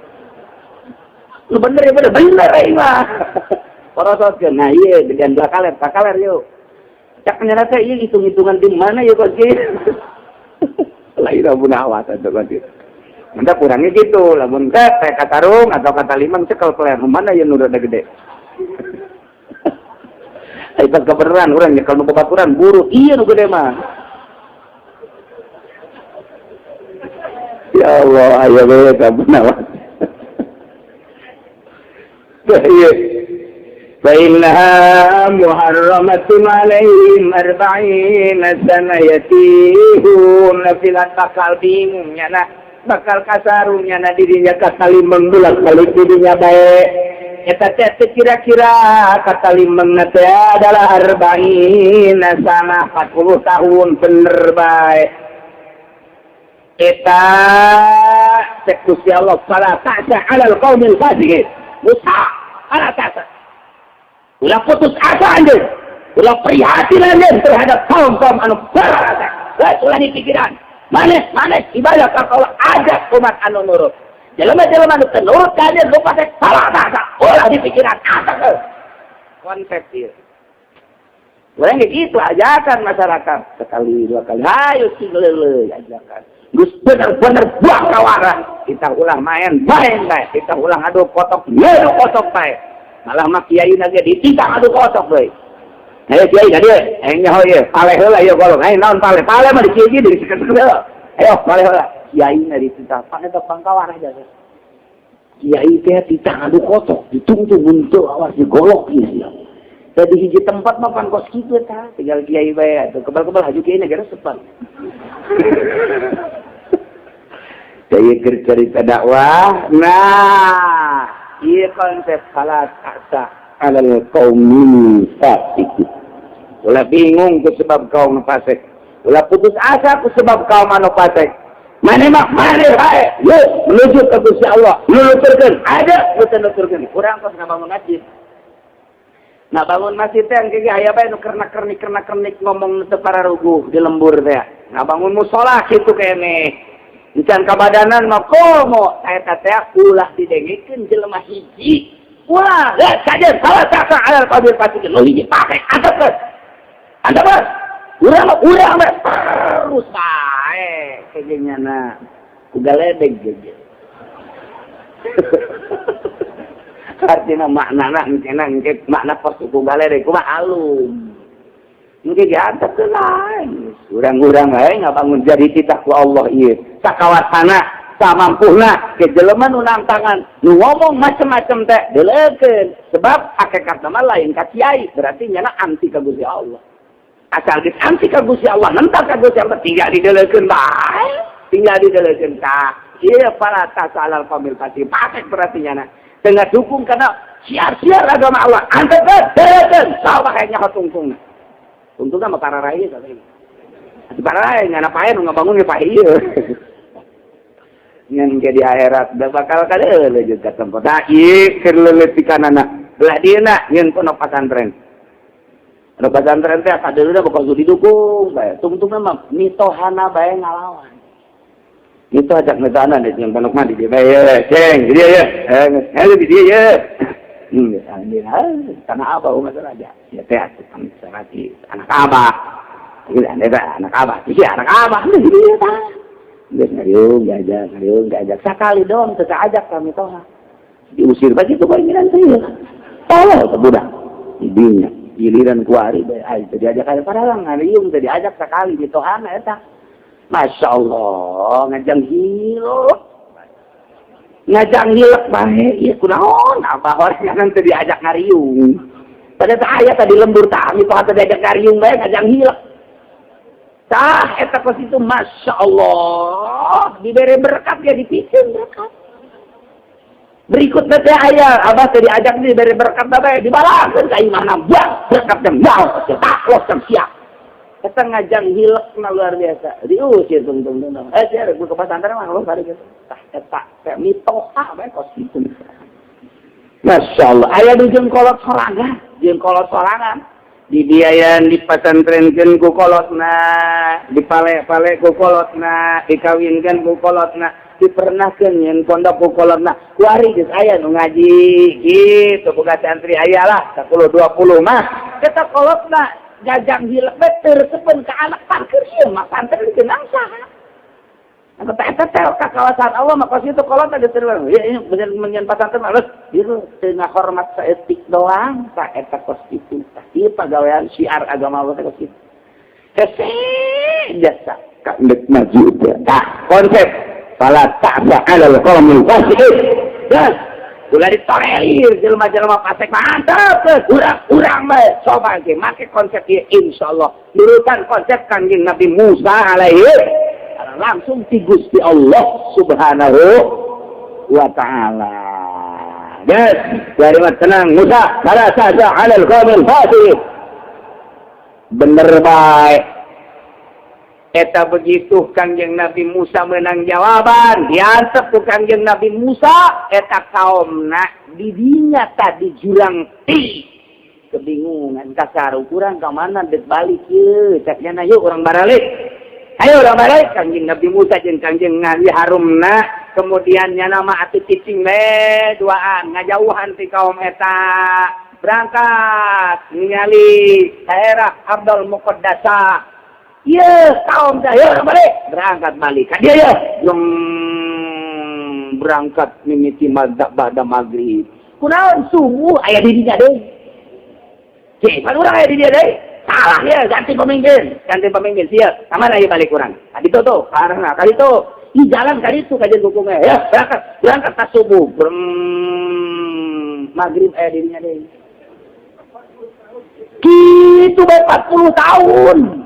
Lu bener ya bener mah. Porosotkeun. Nah ieu dengan kakaler yuk. Cak nyana teh ieu hitung-hitungan di mana ya kok sih? Lain Abu Nawas atau gitu. Mantap kurangnya gitu, lamun teh kata Rung atau kata Limang cekel peler mana yang udah gede. Aipat kebenaran urang nyekel nu babaturan buru iya nu gede mah. Ya Allah, ayo we Abu Nawas. Iya. فإنها محرمة عليهم 40 سنة يتيهون في bakal bingungnya nah bakal kasarungnya nah dirinya kata Limeng bolak-balik dirinya baik eta teh kira-kira kata Limeng teh adalah 40 sana 40 tahun bener baik eta cek Gusti Allah fala ta'sa 'alal qaumil fasiqin musa ala ta'sa ulah putus asa anjir. Ulah prihatin anjir terhadap kaum-kaum anu berasa. Ulah dipikiran. Manes ibadah ka Allah ajak umat anu nurut. Jelema-jelema anu nurut ka anjir lupa teh salah bahasa. Ulah dipikiran asa konsep ieu. Urang gitu ajakan masyarakat sekali dua kali. Hayu sileuleuy ajakan. Geus bener-bener buang kawarah. Kita ulah main bae. Kita ulah adu kotok, adu kotok bae. Malah mah kiai nage dititang adu kotok deui. Ayo kiai ka dieu, nyaho ieu, paleh heula ieu golong. Ayo naon paleh? Paleh mah di kiai di sikeun heula. Ayo paleh heula. Kiai na dititang, pane teh pangkawarah jaga. Kiai teh dititang adu kotok, ditungtung untuk awas digolok ieu. Tadi hiji tempat mah pan kos kitu tah, tinggal kiai bae atuh. Kebal-kebal haju kiai negara sepan. Kiai keur cerita dakwah. Nah, iya konsep salat asa alal qaumil fasik. Ulah bingung ku sebab kaum fasik. Ulah putus asa ku sebab kaum anu fasik. Mane bae. Yuk menuju ke Gusti Allah. Nuturkeun ada nuturkeun. Urang tos ngabangun masjid. Nah bangun masjid teh engke aya bae nu kernak-kernik ngomong teu pararuguh di lembur teh. Ngabangun mushola kitu keneh. Encan kabadanan mah komo eta teh ulah didengikeun jelema hiji. Ulah saja salah satu alal qabil fasikin lo hiji pake antep. Antep. Urang terus bae kejenyana kugaledeg geus. Artina maknana engke makna pos kugaledeg kumaha alum. Engke diantep teh lain. Urang-urang bae ngabangun jadi titah ku Allah ieu. Sakawasana samampuna ke jelema nu nangtangan nu ngomong macam-macam teh deulekeun sebab hakikatna mah lain ka kiai berarti nyana anti ka Gusti Allah asal geus anti ka Gusti Allah nentang ka Gusti Allah tinggal dideulekeun bae tinggal dideulekeun ka ieu para tasalal pamil pati paket berarti nyana tengah dukung kana siar-siar agama Allah antep deulekeun saha bae nya tungtung mah para rai tadi para rai nyana pae nu ngabangun ge pae ngan ke di akhirat da bakal kadeuleuh jeung ka tempat da ieu keur leuletikanana belah dieuna nyeun pondok pesantren teh kadeuleuh bakal didukung bae tungtungna mah mitohana bae ngalawan mito ajak mitohana di jeung pondok mah di dieu bae ceng di dieu ye di dieu ye tanah abah umat raja ya teh atuh sarati anak abah ieu anak abah iki anak abah di dieu tah geus ngariung diajak sakali doang teu kaajak kami toha diusir bae kitu keinginan teh tolol teh budak didinya giliran kuari bae ai teu diajak aya paralang ngariung teu diajak sakali di tohana eta masyaallah ngajang hilek bae ieu kunaon abah orang teu diajak ngariung pada teh aya tadi lembur tah mi toha teu diajak ngariung bae ngajang hilek tah eta pas itu Masya Allah diberi berkat ya dipikeun berkat berikutnya teh aya abah teh diajak diberi berkat bae dibalakeun ka imahna buang berkat jeung mau tah los siap Kita ngajang hilek luar biasa. Diusir tung. Saya gue ke pesantren mah lo bari gitu. Tah eta kayak mitoha bae kos gitu. Masya Allah. Ayah di jeung kolot sorangan. Dibiayan di pesantrenkeun ku kolotna, dipale-pale ku kolotna, dikawinkeun ku kolotna, dipernahkeun yen pondok ku kolotna. Kuari geus aya nu ngaji gitu boga santri aya lah 10 20 mah. Kita kolotna jajang hilek beter sepen ke anak parkir ieu mah santri geunang saha. Nah, eta teh ka kawasan Allah mah kos itu kolot ada terus. Ya ini bener menyen pesantren halus ieu teu ngahormat saeutik doang sa eta kos itu. Ieu pagawean syiar agama Allah kos itu. Hese jasa ka ndek maju teh. Tah konsep fala ta'sa 'alal qaumil fasiqin. Das ulah ditorelir jelema-jelema fasik mantap urang bae coba ge make konsep ieu insyaallah nurutan konsep Kanjeng Nabi Musa alaihi langsung ti Gusti Allah Subhanahu wa taala. Yes, dari tenang Musa fala ta'sa 'alal qaumil fasiqin. Bener bae. Eta begitu Kanjeng Nabi Musa menang jawaban, diantep ku Kanjeng Nabi Musa, eta kaumna didinya tadi jurang ti. Kebingungan kasar ukuran ka mana dek balik ye, caknya yuk orang baralik. Ayo orang balik Kanjeng Nabi Musa jeung Kanjeng Nabi Harumna, kemudian nama atuh cicing le duaan ngajauhan ti kaum eta. Berangkat ningali daerah Ardul Muqaddasah. Iya, kaum saya berangkat balik. Kan dia ya, yang berangkat mimiti madzhab pada maghrib. Kunaon subuh ayah dirinya deh. Cek, kan orang ayah dirinya deh. Salah ya, ganti pemimpin siap. Sama ayah balik kurang. Tadi tuh, karena kali itu di jalan kali itu kajian hukumnya. Ya, berangkat tas subuh. Maghrib ayah dirinya deh. Gitu 40 tahun.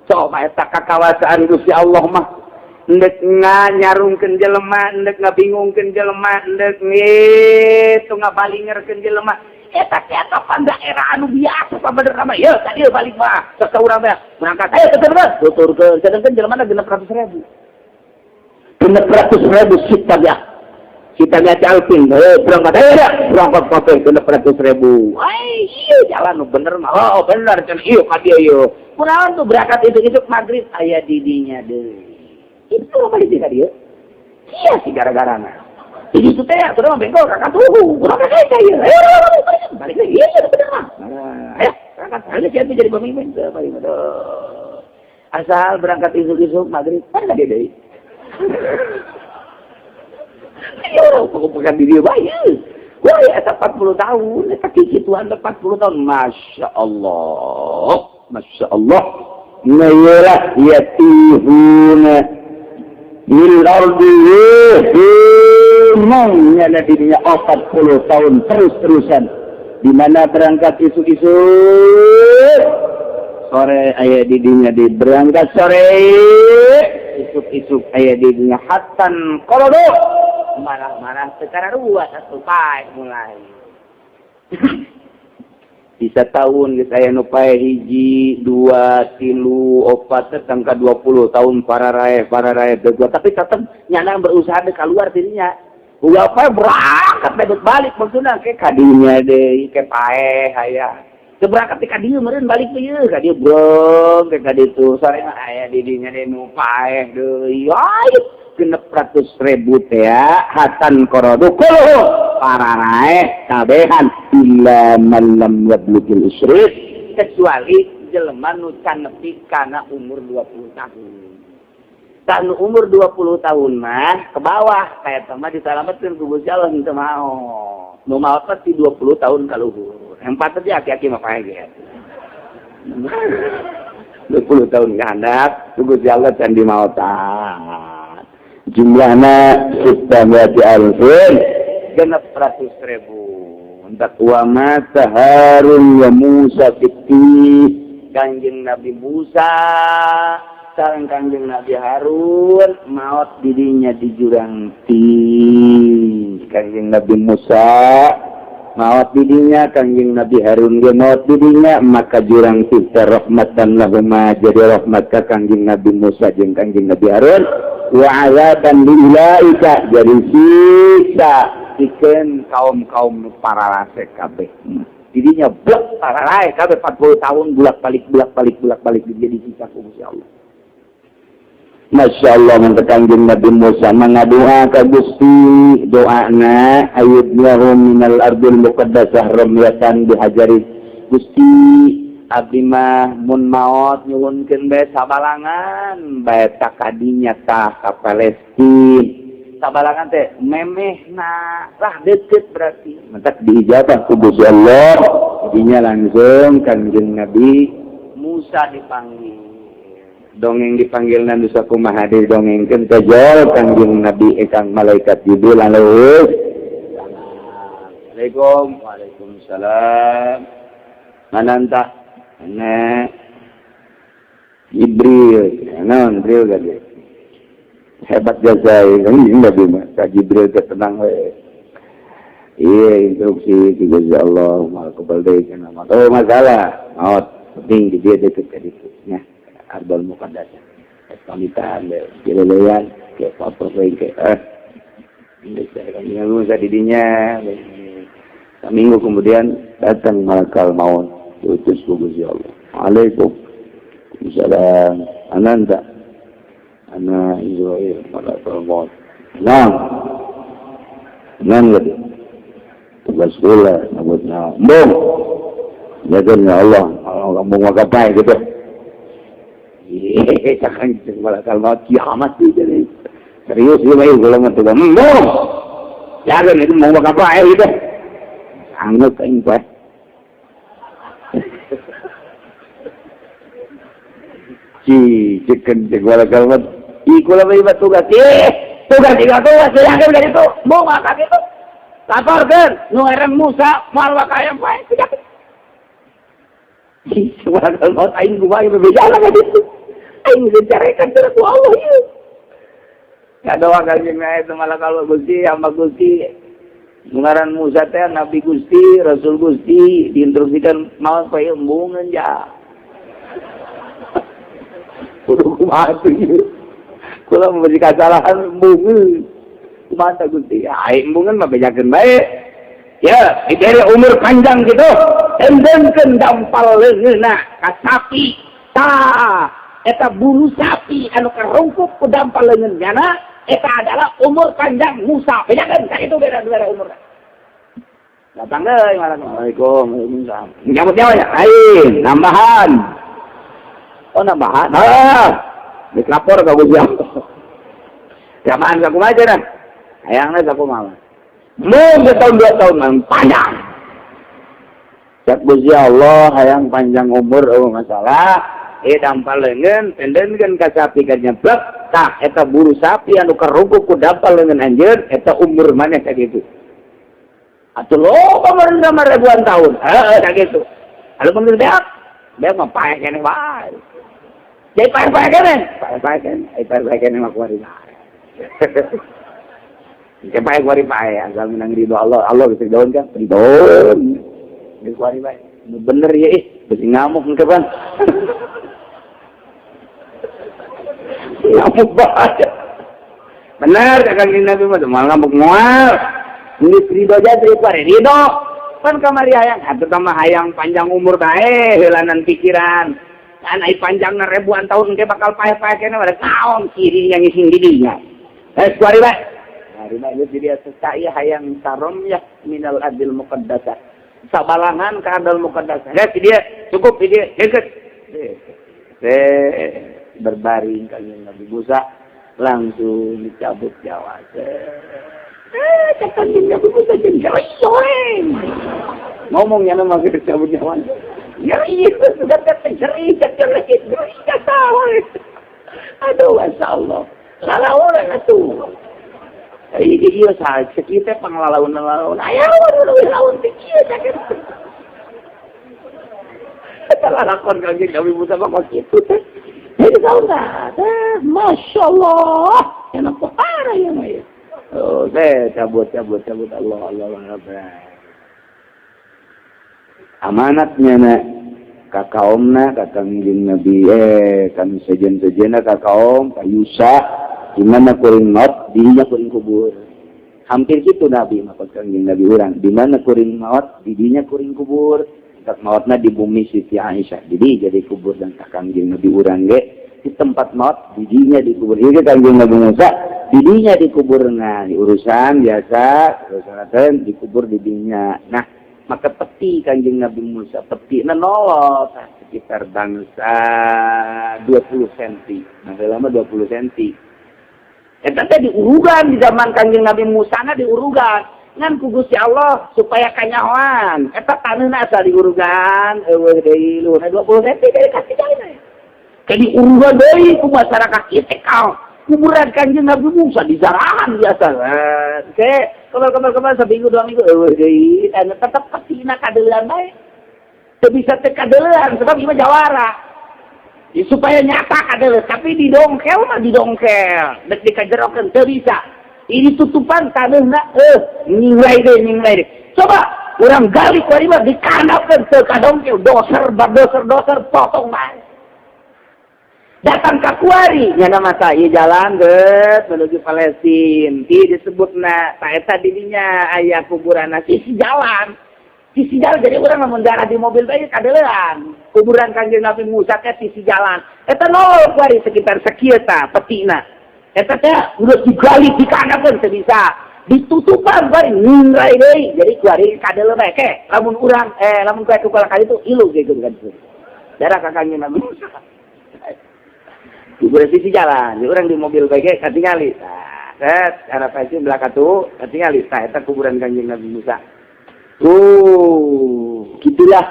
Coba eta kakawasaan Gusti Allah mah ndek nganyarungkeun jelema, ndek ngabingungkeun jelema, ndek itu ngabalingerkeun jelema. Eta teh kapan daerah anu biasa sabenerna mah. Ye, tadi balik mah sasaurang teh berangkat ayo tetepan tuturkeun sedengkeun jelema 600.000. 600.000 kita lihat Alvin, berangkat aja dah, berangkat pakai 600.000. Wah, iya jalan bener mah. Oh bener, kan iyo kadia iyo. Kurang tuh berangkat itu maghrib ayah didinya deh. Itu apa itu dia? Iya sih gara-gara nah. Jadi itu teh, sudah bengkok kakak tuh, berangkat aja ya. Ayo, balik lagi, iya bener mah. Ayo, berangkat aja siapa jadi pemimpin balik asal berangkat isu maghrib, mana dia deh? Ayo, pegang diri baik. Wah, ya 40 tahun, kaki Tuhan 40 tahun. Masya Allah. Nayalah yatihuna bil ardi maunya dirinya 40 tahun terus-terusan. Di mana berangkat isu-isu sore ayah didinya di berangkat sore isuk-isuk ayah didinya hatan korodo marah-marah secara ruas atau pae mulai bisa tahun geus aya nu pae 1 2 3 4 tangka 20 tahun para rae dua tapi tetep nyana berusaha de keluar dirinya ulah pae berangkat balik maksudna ke kadinya deui ke pae aya teu berangkat ka dieu meureun balik teh ieu ka dieu brong ke ka ditu sore aya didinya de nu pae deui ayo 600.000 teh ya hatan korodu kuluh para rae kabehan illa man lam yablugil isrif kecuali jelema nu can nepi kana umur 20 tahun. Tan umur 20 tahun mah ke bawah kayak mah disalametkeun ku Gusti Allah henteu mau. Nu maot pasti 20 tahun ka luhur. Empat teh aki-aki mah pae ge. 20 tahun ka handap ku Gusti Allah can dimaotan. Jumlahnya Sistamati Alfin 600.000. Untuk wamat Harun wa Musa Fikti Kanjeng Nabi Musa sareng Kanjeng Nabi Harun maot didinya di jurang ti Kanjeng Nabi Musa maot didinya Kangjeng Nabi Harun ge maot didinya, maka jurang kita rahmatan lahuma jadi rahmat ka Kangjeng Nabi Musa jeung Kangjeng Nabi Harun, wa azaban liulaika jadi siksa pikeun kaum-kaum paralase kabeh. Didinya blek paralase kabeh 40 tahun bulak-balik jadi siksa ku Gusti Allah. Masya Allah mantap Kangjeng Nabi Musa mengadua ka Gusti doana ayyudnahum minal ardil muqaddasah ramyatan bihajari. Gusti abdi mah mun maot nyuwunkeun bae sabalangan bae ta kadinya tah ka Palestina. Sabalangan teh memehna lah deukeut berarti mantap diijabah ku Gusti Allah. Jadinya langsung Kangjeng Nabi Musa dipanggil. Dongeng dipanggil nanti kumaha didongengkeun kajol Kangjeng Nabi ekang malaikat Jibril alaihi. Assalamualaikum. Waalaikumsalam. Mananta? Ana Jibril. Naon Jibril gade. Hebat jasa Kangjeng Nabi mah. Ka Jibril teh tenang we. Iya instruksi ti Gusti Allah moal kebal deui kana mah. Oh masalah. Maot penting di dia deket ka ditu nya. Ardal Muqaddasah. Pamitan, jelelean, kayak foto kayak ini Musa didinya. Seminggu kemudian datang malaikat maut, diutus Gusti Allah. Waalaikumsalam. Ananda, ana Israel malaikat maut. Nan lagi. Tugas sekolah, nabutnya. Bom. Jadinya Allah kamu mau ngapain gitu? Jangan malaikat maut kiamat jadi serius dia main golongan tu mau jangan itu mau apa air gitu anggap kain kuat ciken malaikat maut ikulah beribat tugas jangan dari itu mau makan itu laporkan nueran Musa malwa kaya baik tidak malaikat maut aing gua yang berbeda lah gitu aing mencarikan ku Allah ya. Ya doa Kangjeng itu malah kalau Gusti hamba Gusti ngaran Musa teh Nabi Gusti, Rasul Gusti diinstruksikan mau supaya embungan ja. Kudu kumaha tuh. Kula memberi kesalahan embungan. Kumaha Gusti? Aing embungan mah bejakeun bae. Ya, diberi umur panjang gitu. Endengkeun dampal leungeunna ka sapi. Tah eta bulu sapi anu karungkuk ku dampal leungeunna eta adalah umur panjang Musa. Bedakeun ka itu beda umur. Datang deui Assalamualaikum. Nyambut nyawa ya? Lain, nambahan. Oh nambahan? Diklapor ka Gusti Allah. Jamaan ka kumaha cenah? Hayangna sakumaha? Mun setahun 2 tahun man panjang. Sak Gusti Allah hayang panjang umur masalah. Dampal leungeun pendenkeun ka sapi ka nyeblek tah eta buru sapi anu karungkuk ku dampal leungeun anjeun eta umur maneh sakitu atuh loba meureun ribuan tahun da kitu anu mun beak mah pae keneh bae jadi pae keneh mah kuari bae ke pae kuari bae asal menang ridho Allah bisa daun kan daun di kuari bae bener ya besi ngamuk engke pan ngamuk banget. Benar Kangjeng Nabi mah moal ngamuk moal. Ini ridho aja daripada ridho. Kan kamari hayang atuh mah hayang panjang umur bae heulanan pikiran. Kan ai panjangna ribuan tahun ge bakal pae-pae keneh ada naon ciri yang ngising didinya. Kuari bae. Hari bae jadi asa hayang sarom ya minal adil muqaddasah. Sabalangan ka adil muqaddasah. Ya dia cukup dia deket. Berbaring Kangjeng Nabi Musa langsung dicabut nyawa. Kangjeng Nabi Musa jeung ngomongnya nama kita cabut nyawa. Ya iya sudah kata cerita lagi kata. Aduh masyaallah. Lalawan atuh. Iya saja kita panglalaun-lalaun. Ayo lawan dikit sakit. Setelah lakon Kangjeng Nabi Musa kok gitu teh. Ini tahu nggak? Masya Allah, enak parah ya Maya. Oh, cabut Allah. amanatnya na kakaomna kakangjing Nabi kami sejen-sejena kakaom kayusa dimana kuring maut didinya kuring kubur hampir gitu Nabi maka kangjing Nabi urang dimana kuring maut didinya kuring kubur tak mautna di bumi Siti Aisyah jadi kubur dan kangjing Nabi urang ge di tempat maut didinya dikubur ieu kangjing Nabi Musa didinya dikubur di urusan biasa urusan dikubur didinya nah maka peti kanjeng Nabi Musa peti nolot sekitar bangsa 20 cm nah lama 20 cm tadi diurugan di zaman kanjeng Nabi Musa diurugan ngan ku Gusti Allah supaya kanyahoan eta taneuhna asal diurugan eueuh deui luhurna 20 cm dari kasih jalan ke diurugan deui ku masyarakat ieu teh kuburan kanjeng Nabi Musa di jarahan biasa kemar seminggu 2 minggu deui tetep petina kadeulean bae teu bisa teh kadeulean sebab ieu jawara supaya nyata kadeuleun tapi didongkel mah didongkel dek dikajerokeun teu bisa ini tutupan taneuhna nilai deh coba urang gali ku mah dikanapkeun teu kadongkel doser potong bae datang ke kuari nyana masa ieu jalan geus menuju Palestina ti disebutna taeta didinya aya kuburanna sisi jalan jadi urang lamun darah di mobil bae kadeulean kuburan kanjeng Nabi Musa teh sisi jalan eta nol kuari sekitar sakieu tah petina eta teh udah digali dikanakeun teu bisa ditutupan kuari ningrai deui jadi kuari kadeuleun bae ke lamun urang lamun kuari tukul kali itu ilu gitu kan darah ka kanjeng Nabi Musa kuburan sisi jalan, orang di mobil bagai katingali. Nah, arah pasien belakang tuh katingali. Eta kuburan kanjeng Nabi Musa. Gitulah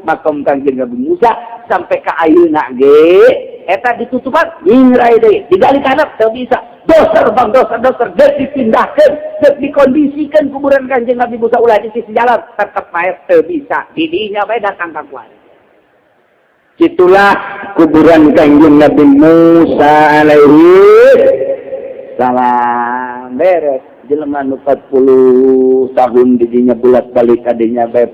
makam kanjeng Nabi Musa sampai ke ayeuna ge. Eta ditutupan ningrai deui. Digali kanap teu bisa. Doser geus dipindahkeun, geus dikondisikan kuburan kanjeng Nabi Musa ulah di sisi jalan tetep bae teu bisa. Didinya bae datang ka kuari. Itulah kuburan kanjeng Nabi Musa alaihi salam beres jelema nu 40 tahun didinya bolak-balik adinya bae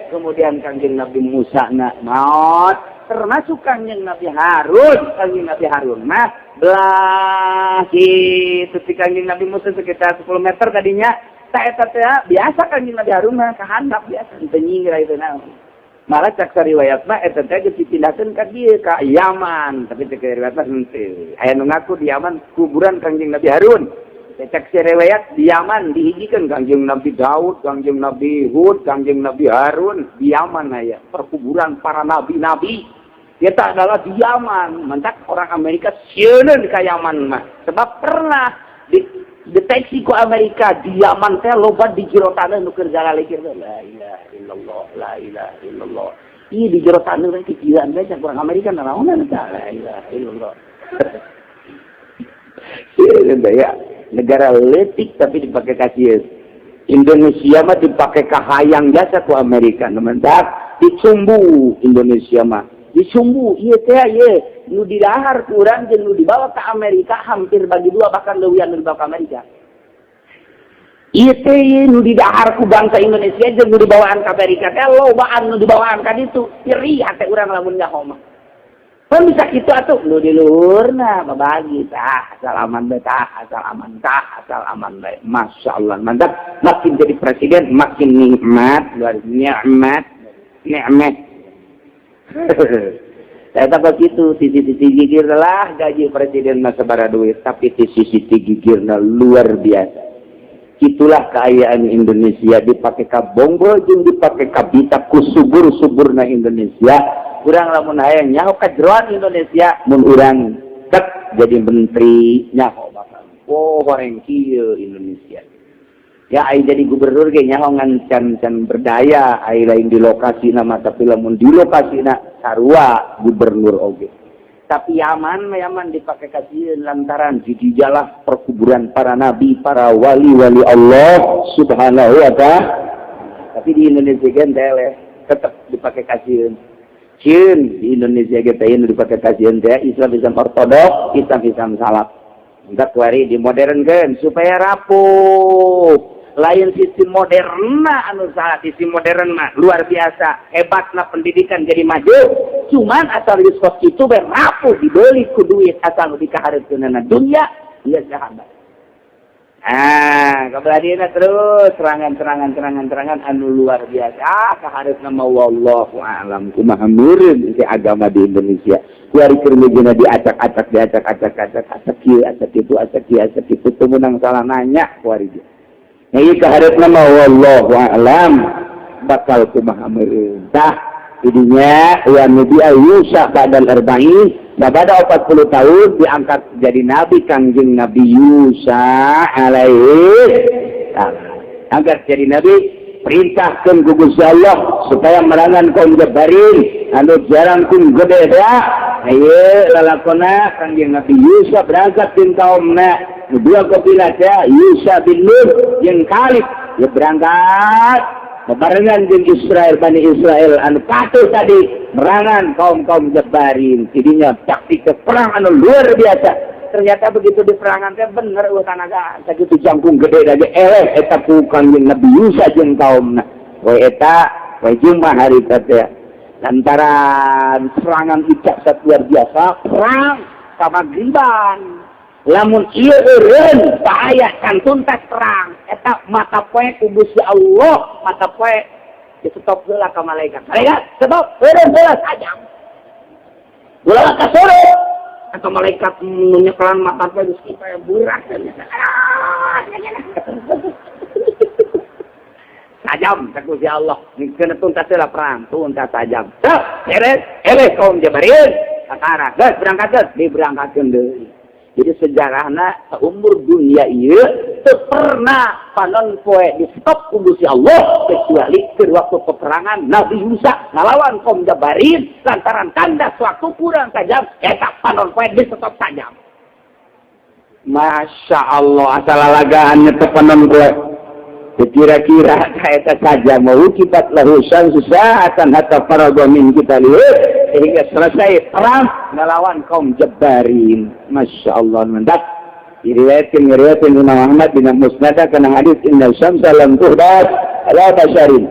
kemudian kanjeng Nabi Musa maut termasuk kanjeng Nabi Harun mah belah kitu ti kanjeng Nabi Musa sekitar 10 meter tadinya saeta teh biasa kanjeng Nabi Harun mah kahandap biasa teu nyinggra itu naon malah cak riwayatna eta teh geus dipindahkeun ka dieu ka Yaman tapi cak riwayatna henteu aya nu ngaku di Yaman kuburan kanjeng Nabi Harun cak riwayat di Yaman dihijikeun kanjeng Nabi Daud kanjeng Nabi Hud kanjeng Nabi Harun di Yaman aya perkuburan para nabi-nabi eta adalah di Yaman mentak orang Amerika sieun ka Yaman mah sebab pernah deteksi ku Amerika di Yaman teh loba di jero taneuh nu keur jalalikeun la ilaha illallah ieu di jero taneuh teh kecilan bae cak urang Amerika naonan tah la ilaha illallah ya negara letik tapi dipakai kasih Indonesia mah dipakai kahayang jasa ku Amerika mentak dicumbu Indonesia mah dicumbu ieu teh ieu nu didahar ku urang jeung nu dibawa ke Amerika hampir bagi dua bahkan leuwian nu dibawa ke Amerika. Ieu teh nu didahar ku bangsa Indonesia jeung nu dibawaan ka Amerika teh lobaan nu dibawaan ka ditu iri hate urang lamun nyaho mah. Pan bisa kitu atuh nu di luhurna babagi tah asal aman bae asal aman bae. Masyaallah mantap makin jadi presiden makin nikmat luar nikmat. Eta begitu sisi-sisi gigirna lah gaji presiden mah sabaraha duit tapi sisi gigirna luar biasa. Itulah keayaan Indonesia dipakai ka bonggol jeung dipakai ka bita ku subur-suburna Indonesia. Urang lamun hayang nyaho ka jeroan Indonesia mun urang tek jadi menteri nyaho bakal. Oh goreng kieu Indonesia. Ya ai jadi gubernur ge nyaho ngan can berdaya ai lain di lokasi nama tapi lamun di lokasina sarua gubernur oge. Tapi Yaman dipakai kasieun lantaran di jalah perkuburan para nabi, para wali-wali Allah Subhanahu wa ta'ala. Tapi di Indonesia gen teh tetep dipakai kasieun. Cieun di Indonesia ge teh dipakai kasieun teh Islam ortodoks, Islam salaf. Enggak kuari dimodernkeun supaya rapuh. lain sisi modern anu salah sisi modern mah luar biasa hebatna pendidikan jadi maju cuman asal diskos itu berapuh dibeli ku duit asal dikahareukeunana dunia ieu sahabat. Kebeladina terus serangan anu luar biasa kahareupeuna mah wallahu a'lam kumaha meureun si agama di Indonesia kuari keur mejina diacak-acak kieu acak kitu teu meunang salah nanya kuari dia. Ieu kahareupeuna mah wallahu a'lam bakal kumaha meureun tah jadinya wa nabi Yusa badal arba'in sabada 40 tahun diangkat jadi nabi Kangjeng Nabi Yusa alaihi salam. Angkat jadi nabi perintahkeun ku Gusti Allah supaya merangan kaum Jabarin anu jarang kum gede da. Ayeuna lalakonna Kangjeng Nabi Yusa berangkat tin kaumna dua kabilah Yusa bin Nun jeung Kalib ya berangkat bebarengan jeung Israel Bani Israel anu patuh tadi merangan kaum Jabarin. Jadinya taktik perang anu luar biasa. Ternyata begitu di perangan teh bener tanaga sakitu jangkung gede lagi eleh eta ku Kangjeng Nabi Yusa jeung kaumna. We eta we jumpah hari teh lantaran serangan icak luar biasa perang sama Griban. Lamun ieu eureun bahaya kan tuntas perang eta mata poe ku Gusti Allah mata poe stop heula ka malaikat stop eureun heula saja ulah ka sore atau malaikat nyekelan mata poe geus kieu burak sajam ka Gusti Allah nikeun tuntas heula perang tuntas sajam beres eleh kaum Jabarin sakara geus berangkat geus diberangkatkeun deui. Jadi sejarahna umur dunia ieu teu pernah panon poe di stop ku Gusti Allah kecuali keur waktu peperangan Nabi Musa ngalawan kaum Jabarin lantaran kandas waktu kurang tajam eta panon poe di stop tajam. Masya Allah asal lalagaan teu panon poe. Kira-kira eta saja mau kibat lahu susah akan hatta faragha min kita lihat sehingga selesai perang melawan kaum Jabarin. Masya Allah mendak diriwayatkan Imam Ahmad bin Musnad kana hadis inna syamsa lam tuhdas ala basharin.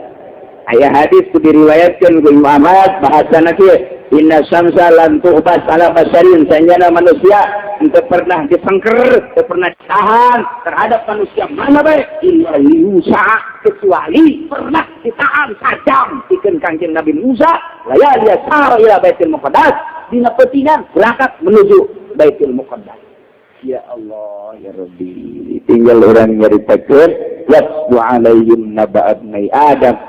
Aya hadis diriwayatkan ku Imam Ahmad bahasana kieu inna syamsa lam tuhdas ala basharin sanjana manusia teu pernah disengker teu pernah ditahan terhadap manusia mana bae illa Musa kecuali pernah ditahan sajam pikeun Kangjeng Nabi Musa layali sar ila Baitul Muqaddas dina peutingan berangkat menuju Baitul Muqaddas. Ya Allah ya Rabbi tinggal orang nyaritakeun yasbu alaihim naba'abnai Adam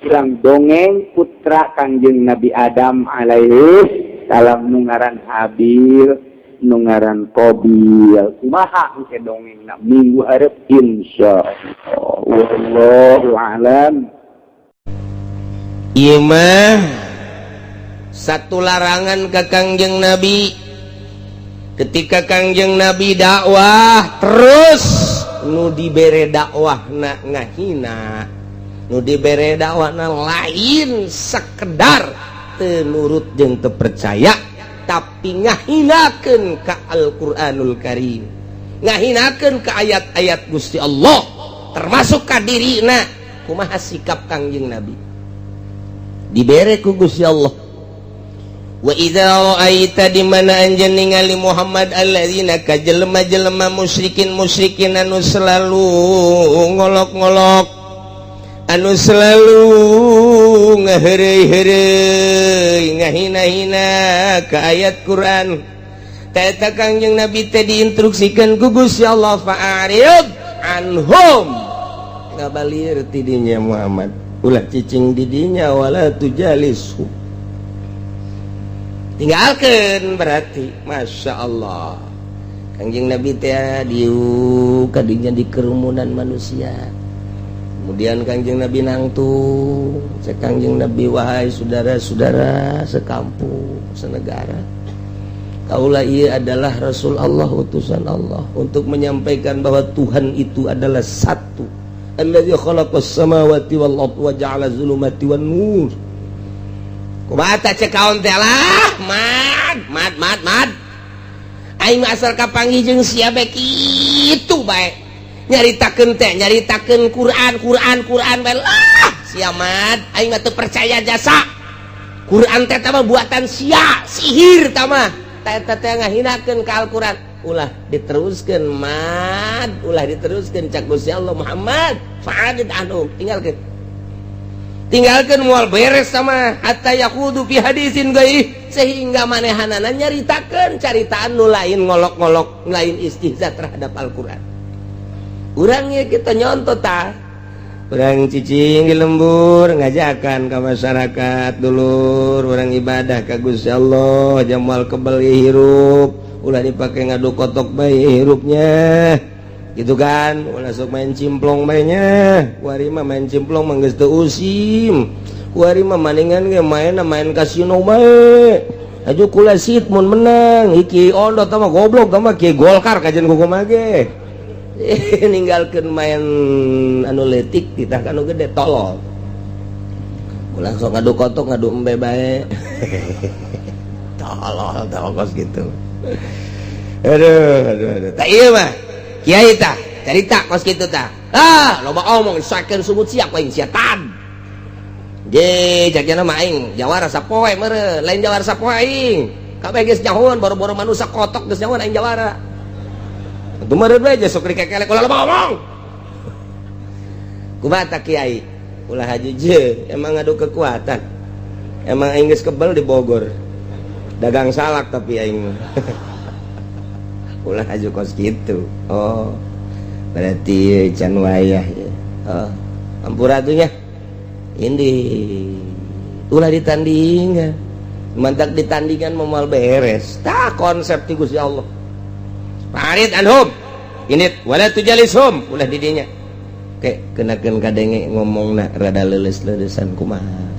kirang dongeng putra Kangjeng Nabi Adam alaihi salam nungaran Habil nungaran Qabil kumaha engke dongengna minggu hareup insyaallah wallahu a'lam. Ieu mah satu larangan ka Kangjeng Nabi ketika Kangjeng Nabi dakwah terus nu dibere dakwahna ngahina nu dibere dakwahna lain sekedar teu nurut jeung teu percaya tapi ngahinakeun ka Al-Qur'anul Karim ngahinakeun ka ayat-ayat Gusti Allah termasuk ka dirina kumaha sikap Kangjeng Nabi dibere ku Gusti Allah. Wa idza ra'aita di mana anjeun ningali Muhammad alladzina ka jelema-jelema musyrikin anu selalu ngolok-ngolok anu selalu ngaheureuy-heureuy ngahina-hina ka ayat Quran eta Kangjeng Nabi teh diinstruksikeun ku Gusti Allah fa'arid anhum ngabalir ti dinya Muhammad ulah cicing di dinya wala tujalisu tinggalkeun berarti Masya Allah Kangjeng Nabi teh diu kadinya di kerumunan manusia. Kemudian Kangjeng Nabi nangtung, Kangjeng Nabi wahai saudara-saudara sekampung, senegara. Kaulah ia adalah Rasul Allah, utusan Allah untuk menyampaikan bahwa Tuhan itu adalah satu. Alladzi khalaqas samawati wal ardi wa ja'ala zulumati wan nur. Kumaha cek kaon teh lah, mad. Aing asal kapanggih jeung sia bae kitu bae. nyaritakeun teh nyaritakeun Quran bae lah siamat aing mah teu percaya jasa Quran teh mah buatan sia sihir tah mah eta teh ngahinakeun ka Al-Quran ulah diteruskeun mad ulah diteruskeun cak Gusti Allah Muhammad fa'adid anhum tinggalkeun moal beres sama hatta yaqudu fi hadisin ghairi sehingga manehanana nyaritakeun caritaan nu lain ngolok-ngolok lain istihza terhadap Al-Quran. Urang ya kita nyontot tah urang cicing di lembur ngajakan ke masyarakat dulur urang ibadah ka Gusti Allah jamal kebal hirup ulah dipake ngadu kotok bae hirupnya gitu kan ulah sok main cimplong bae nya kuari mah main cimplong mah geus teu usim kuari mah maningan ge main kasino bae aju kula sit mun menang iki ondot mah goblok mah kieu Golkar kajen kumaha ge ninggalkeun main anu leutik titah anu gede tolol ulah sok ngadu kotok ngadu embe bae tolol kos gitu aduh tak iya mah kiai tah cerita kos gitu tah loba omong sakeun sumut siap aing setan ge jagana mah aing jawara sapoe meureun lain jawara sapoe aing kabeh geus nyahoan boro-boro manusia kotok geus nyahoan aing jawara itu meureun we aja sok dikekelek ulah loba omong kumaha tah kiai ulah hajeuje emang ngadu kekuatan emang aing geus kebal di Bogor dagang salak tapi aing ulah aju kos gitu oh berarti can wayah ya oh ampuratunya ini ulah ditandingan mantak ditandingan memal beres tah konsep ti Gusti Allah parit anhum init wala tujalishum ulah didinya ke kenakeun kadenge ngomongna rada leuleus-leulesan kumaha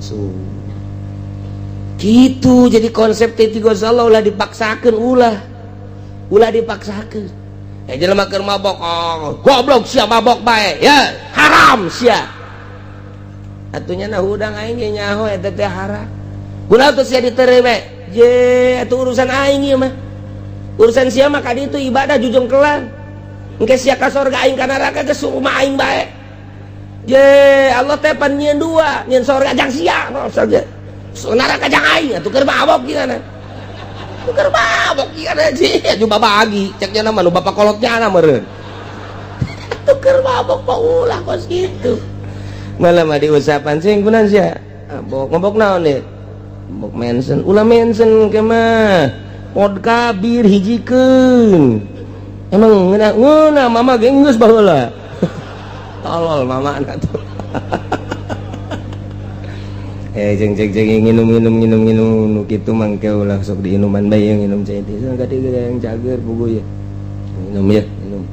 gitu jadi konsep ti Gusti Allah ulah dipaksakeun ulah dipaksakeun jelema keur mabok goblok sia mabok bae ya haram sia atunya nah hudang aing ge nyaho eta teh haram kunaon teh sia diteureum we je atuh urusan aing ieu mah urusan sia mah ka ditu ibadah jujung kelan engke sia ka sorga aing ka neraka geus suruh mah aing bae je Allah teh pan nyieun dua nyieun sorga jang sia saja neraka jang aing atuh keur mabok gimana keur mabok ieu aja coba bagi ceknya nama nu bapak kolotnya na meureun atuh keur mabok mah ulah kos kitu malah mah diusapan sing kunaon sia mabok naon nih mabok mention ulah mention ke mah pod kabir hijikeun emang ngeuna mama ge geus baheula tolol mama na tuh ceng minum nu kitu mangke ulah sok diinuman bae nginum cai teh gade yang cager puguh ya minum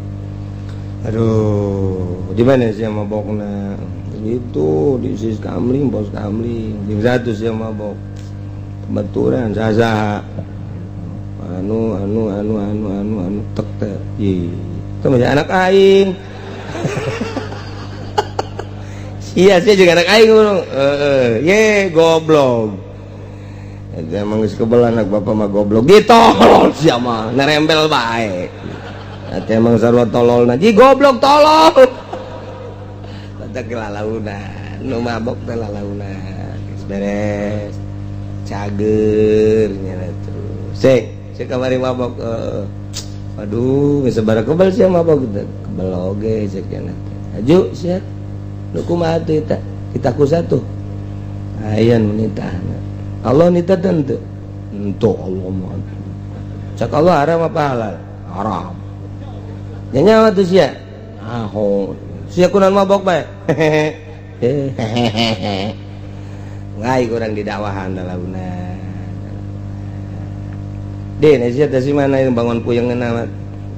aduh di mana sih mabokna itu di sis kamling bos kamling di satu sih mabok kebetulan saha anu tek teh itu masih anak aing iya sih juga anak aing ngomong ye goblok itu emang geus kebel anak bapak mah goblok ditolol sia mah nerembel bae atuh emang sarua tololna ji goblok tolol kata kelalauna nu mabok teh lalauna geus beres cager nya terus sik kamari mabok waduh geus sabaraha kebal sia mabok kebal oge cek nya aju sia nu kumaha teh eta kita ku satu aya nu nitahna Allah nitah teu ento Allah mah cak Allah haram apa halal haram nya nyawa tuh sia sia kunaon mabok bae ngai kurang didakwahan dalauna den sia teh si mana yang bangun puyeng nama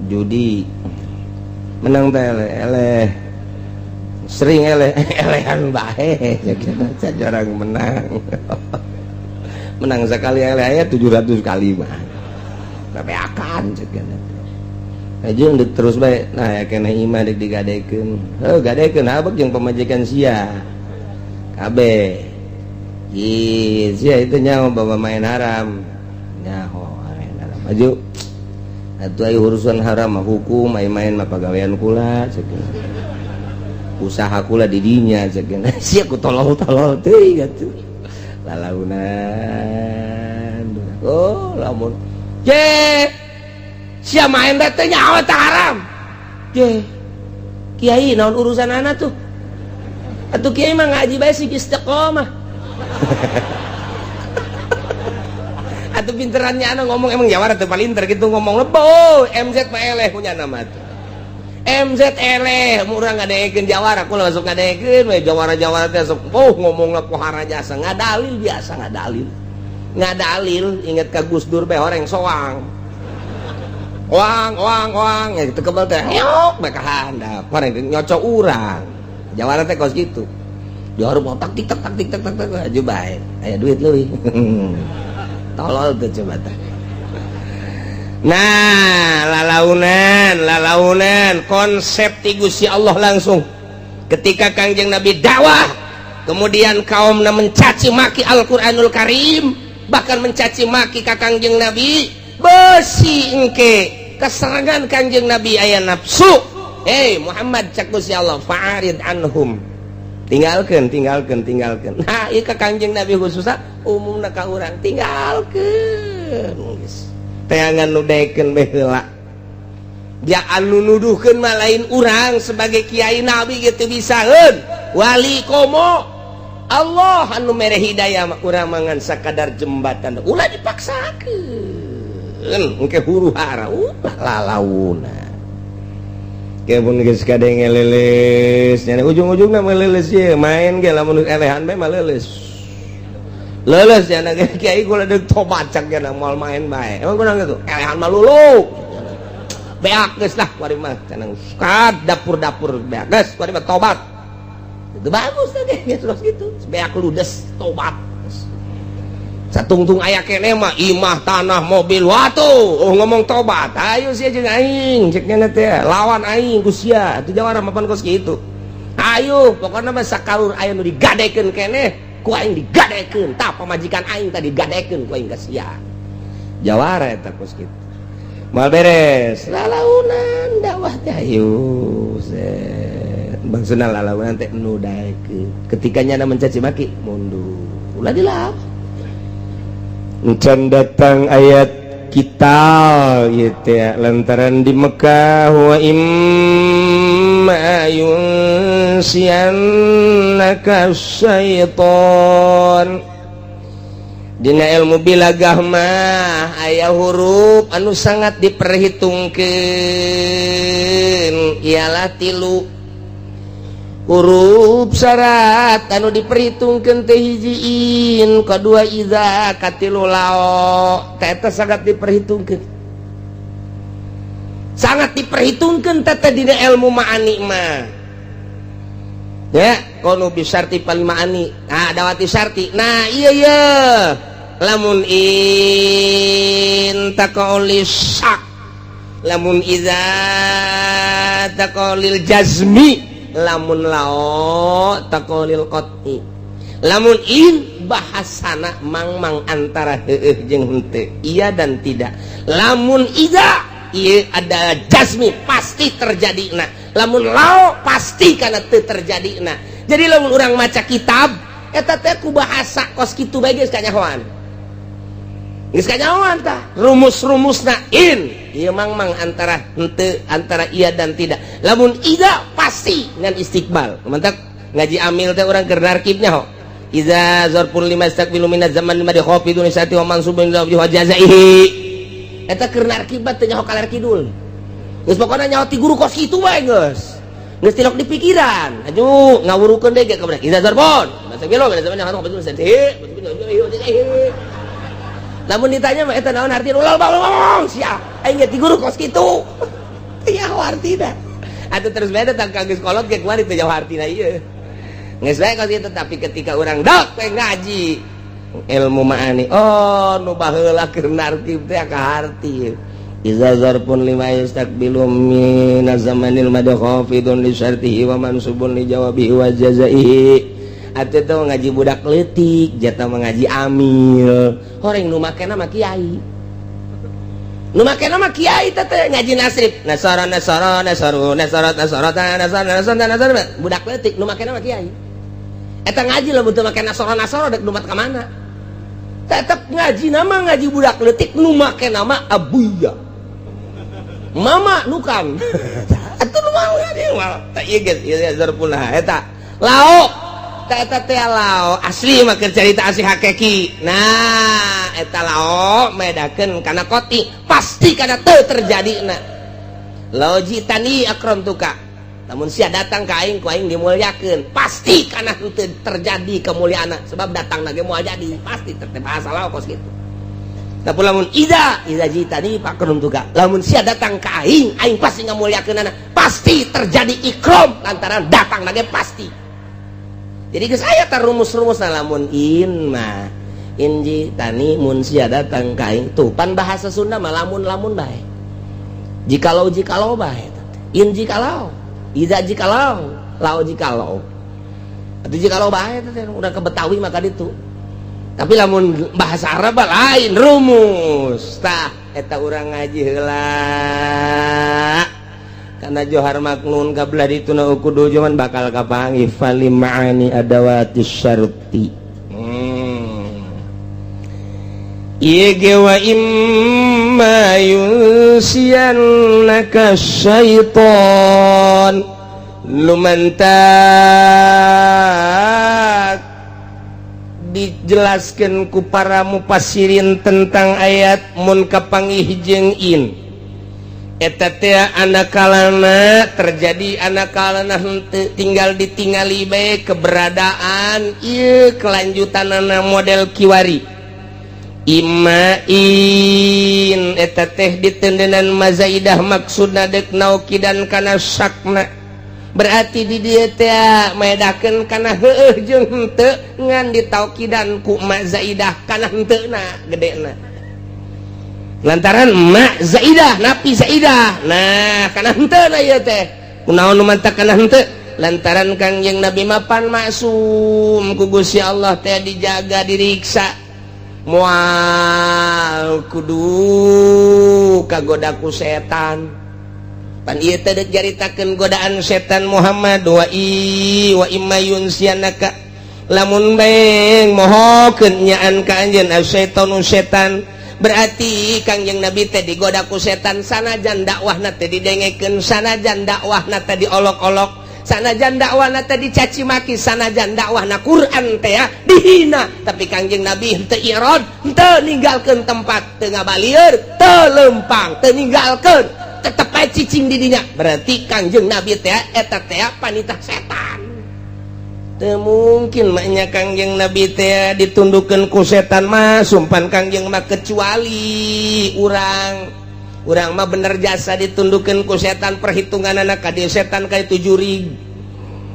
judi menang teh eleh sering elehan bae jarang menang sekali eleh aya 700 kali mah tapi akan cegana aja terus bae nah ya kena imah dek digadekeun gadekeun habek jeung pamajikan sia kabeh sia itu nyaho bawa main haram nyaho main haram aju atuh aya urusan haram mah hukum, main-main mah pagawean kula ceuk. Usaha kula di dinya ceuk. Sia ku tolol-tolol teuing atuh. Lalaunan. Oh, lamun. Sia main teh nyawa teh haram. Kiai naon urusan anak tuh? Atuh kiai mah ngaji bae sih istiqomah. Atuh pinterannya anak ngomong emang jawara teu palinter gitu ngomong lebo MZ mah eleh punya nama tuh. MZ eleh urang ngadegeun jawara kula masuk ngadegeun we jawara-jawara teh sok ngomongna pohara jasa ngadalil biasa ngadalil inget ka Gus Dur bae horeng soang. Wang ya gitu kebal teh nyok bae ka handap horeng nyocok urang. Jawara teh kos gitu. Jawara mau tak tik aju bae aya duit leuwih. Tolol tuh coba teh. Nah, lalaunan konsep ti Gusti Allah langsung. Ketika Kangjeng Nabi dakwah, kemudian kaumna mencaci maki Al-Qur'anul Karim, bahkan mencaci maki ka Kangjeng Nabi, besi engke keserangan Kangjeng Nabi aya nafsu. Hei Muhammad cak Gusti Allah, fa'arid anhum. Tinggalkan. Nah, ieu ka Kangjeng Nabi khususna umumna ka urang tinggalkan. Teangan nudaekeun bae heula. Dia anu nuduhkeun mah lain urang sebagai kiai nabi gitu bisaeun. Wali komo Allah anu mere hidayah mah urang mangan sakadar jembatan. Ulah dipaksakeun. Engke huru-hara lalauna. Kepun geus kadenge leles, nya ujung-ujungna mah leles ye, main ge lamun elehan bae mah leles. Leles nya kiai kula deuk tobat cak nya moal main bae. Emang kunaon kitu? Elehan mah lulu. Beak geus lah kuari mah cenah kad dapur-dapur beak geus kuari mah tobat. Itu bagus teh terus gitu. Beak ludes tobat. Satungtung aya kene mah imah tanah mobil watuh ngomong tobat ayo sia jeung aing cek nya teh lawan aing ku sia atuh jawara mapan kos kitu ayo pokona mah sakalur aya nu digadekeun kene ku aing digadekeun tah pamajikan aing tadi digadekeun ku aing ka sia jawara eta kos kitu moal beres lalaunan dakwah teh ayo bangsuna lalaunan teh nu daekeun ketika nyana mencaci maki mundur ulah dilawan. Can datang ayat kita gitu ya lantaran di Mekah wa imma yunsiyannaka syaiton dina ilmu bilagah mah aya huruf anu sangat diperhitungkeun ialah 3 huruf syarat anu diperhitungkeun teh hijiin kadua iza katilu lao teh sangat diperhitungkeun teh dina ilmu ma'ani mah ya kono bisarti pal ma'ani nah dawati syarti nah iya lamun in taqaulis syak lamun iza taqaulil jazmi lamun lao taqaulil qat'i lamun in bahasana mang antara heueuh jeung henteu iya dan tidak lamun iza ieu ada jazmi pasti terjadina lamun lao pasti kana teu terjadina jadi lamun urang maca kitab eta teh ku bahasa kos kitu bae geus kanyahoan tah rumus-rumusna in ieu mang antara henteu antara iya dan tidak lamun iza pasti ngan istiqbal mantap ngaji amil teh urang keur narkibnya ho iza zarful lima istaqbilu minaz zaman lima dikhafidun isati wa mansubun ila wa jazaihi eta keur narkibat teh nyaho kaler kidul geus pokona nyaho ti guru kos kitu bae geus tilok di pikiran aju ngawurukeun deui ge ka iza zarfun istaqbilu minaz zaman nyaho khafidun isati lamun ditanya mah eta naon artina ulah ngomong sia aing ge ti guru kos kitu teu nyaho artina atuh terus bae datang ka geus kolot ge kumaha teu nyaho artina ieu geus bae kos kitu tapi ketika urang dok teh ngaji ilmu ma'ani oh nu baheula keur nartib teh ka harti iza zarfun lima yastaqbilu min zamanil madkhafidun li syartihi wa mansubun li jawabihi wa jazaihi atuh teh ngaji budak leutik jata ngaji amil horeng nu makena mah kiai nu make nama kiai teh ngaji nasrib nasara budak leutik nu make nama kiai eta ngaji lamun teu make nasara dek numat ka mana tetep ngaji nama ngaji budak leutik nu make nama abuya mama nukan atuh nu mau ngaji mal tah ieu geus ieu zarpullah eta lao eta teh lao asli mah keur carita asli hakiki nah eta lao medakeun kana koti pasti kana teu terjadina lao jitani akramtuka lamun sia datang ka aing ku aing dimulyakeun pasti kana teu terjadi kemuliaana sebab datangna ge moal jadi pasti teh bahasa lao kos kitu tapi lamun ida jitani akramtuka lamun sia datang ka aing pasti ngamulyakeunana pasti terjadi ikram lantaran datangna ge pasti. Jadi geus aya tah rumus-rumusna lamun inji tani mun sia datang ka aing tuh pan bahasa Sunda mah lamun bae. Jikalau bae. In jikalau, iza jikalau, lao jikalau. Atuh jikalau bae teh udah ke Betawi maka ditu. Tapi lamun bahasa Arab lain rumus. Tah eta urang ngaji heula. Karena Johar Maknun kablah dituna ukudu cuman bakal kapanggih fali ma'ani adawatis syarti Ige wa imma yunsiyannaka syaiton lumantak dijelaskan ku para mufassirin tentang ayat mun kapanggih jeung in eta teh anakalana terjadi anakalana henteu tinggal ditingali bae keberadaan ieu kelanjutanana model kiwari imain eta teh ditendenan mazaidah maksudna dek naukidan kana sakna berarti di dieu teh maedakeun kana heueuh jeung henteu ngan ditaukidan ku mazaidah kana henteuna gedena lantaran mak zaidah napi zaidah nah kana henteu na ieu teh kunaon nu mantak kana henteu lantaran Kangjeng Nabi mapan maksum ku Gusti Allah teh dijaga diriksa moal kudu kagoda ku setan pan ieu teh deuk jaritakeun godaan setan Muhammad wa imma yunsianaka lamun bae mohokeun nyaan ka anjeun asyaitonu setan berarti Kangjeng Nabi teh digoda ku setan sanajan dakwahna teh didengekeun sanajan dakwahna teh diolok-olok sanajan dakwahna teh dicaci maki sanajan dakwahna Quran teh ya dihina tapi Kangjeng Nabi teu irad teu ninggalkeun tempat teu ngabalieur teu lempang teu ninggalkeun tetep ae cicing di dinya berarti Kangjeng Nabi teh eta teh panitah setan teu mungkin maknya Kangjeng Nabi teh ditundukkeun ku setan mah sumpan Kangjeng mah kecuali urang mah bener jasa ditundukkeun ku setan perhitunganana ka dieu setan ka itu juri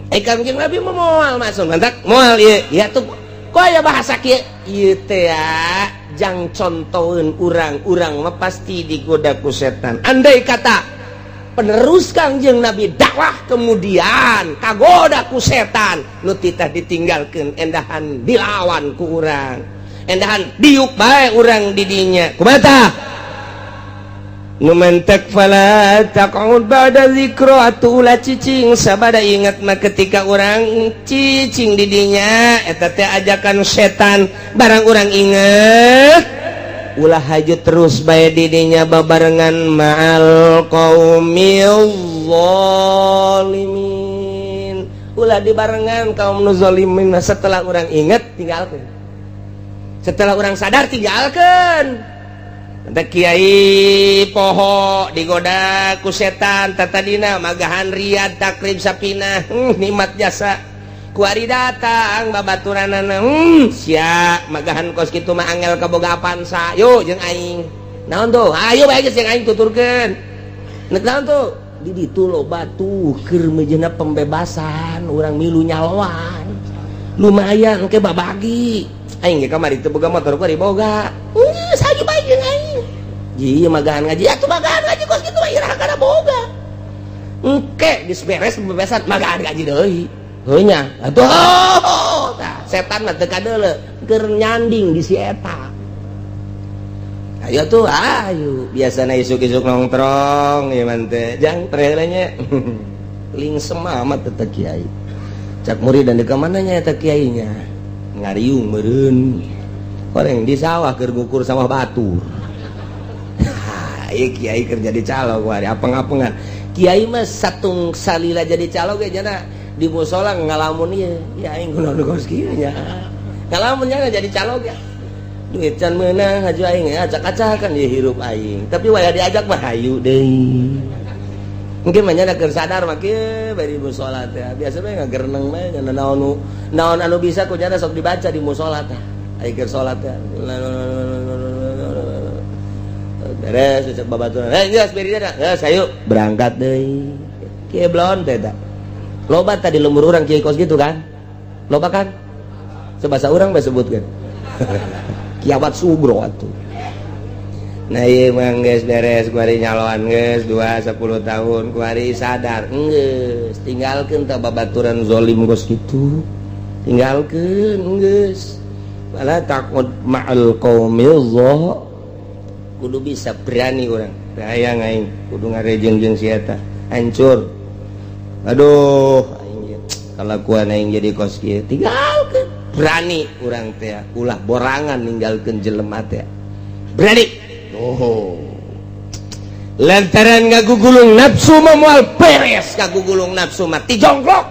Kangjeng Nabi mah moal masuk mantak moal ieu ya tuh kok aya bahasa kieu ieu teh ya jang contoheun urang mah pasti digoda ku setan andai kata penerus Kangjeng Nabi dakwah kemudian kagoda ku setan nu titah ditinggalkeun endahan dilawan ku urang endahan diuk bae urang di dinya kumaha nu mentek fala taqud ba'da zikra atuh ulah cicing sabada ingat mah ketika urang cicing di dinya eta teh ajakan setan barang urang inget ulah haju terus bae didinya babarengan ma'al qaumil zalimin ulah dibarengan kaum nu zalimin setelah orang ingat tinggalkeun setelah orang sadar tinggalkeun teh kiai poho digoda ku setan tatadina magahan riyad takrib sapinah nikmat jasa kuari datang babaturanana sia magahan kos kitu mah angel kaboga pansa yo jeung aing naon tuh ayo bae geus jeung aing tuturkeun naon tuh di ditu loba tuh keur mejeuna pembebasan urang milu nyaloan lumayan engke babagi aing ge kamari teu boga motor kuari boga sagi bae jeung aing ieu magahan ngaji atuh magahan ngaji kos kitu mah iraha kana boga engke geus beres pembebasan magahan ngaji deui heunya atuh tah setan mah teu kadeuleu keur nyanding di si eta Ayo tuh, ayo. Biasana isuk-isuk nongkrong, ya mante. Jang trelenya. Lingsem amat teh kiai. Cak murid dan deka mananya eta kiainya. Ngariung meureun. Koreng di sawah keur ngukur sawah batur. Ieu kiai keur jadi calo kuari apeng-apengan. Kiai mah satung salila jadi calo ge jana di musola ngalamun ieu. Ya aing kunaon kos kieu nya. Ngalamun nya jadi calo ge. Duit can meunang haju aing acak-acakan ieu hirup aing. Tapi waya diajak mah hayu deui. Mungkin mah nya keur sadar mah kieu bari musola teh. Biasa mah ngagereneng mah nya naon anu bisa ku nya sok dibaca di musola teh. Aing keur salat teh. Beres cek babaturan. Geus beri dah. Geus ayo berangkat deui. Kieu blon teh da. Loba tadi lembur urang kiai kos gitu kan? Loba kan? Sebahasa urang bae sebutkeun. Kiamat subro atuh. Nah ieu mah geus beres kuari nyaloan geus 10 tahun kuari sadar geus tinggalkeun teh babaturan zalim kos kitu. Tinggalkeun geus. Wala taqud ma'al qaumil zah. Kudu bisa berani orang hayang aing kudu ngarejeung jeung si eta hancur. Aduh aing kalakuan aing jadi kos kieu tinggalkeun berani urang teh ulah borangan ninggalkeun jelema teh berani. Oh lantaran ngagugulung nafsu mah moal beres ngagugulung nafsu mah ti jongklok.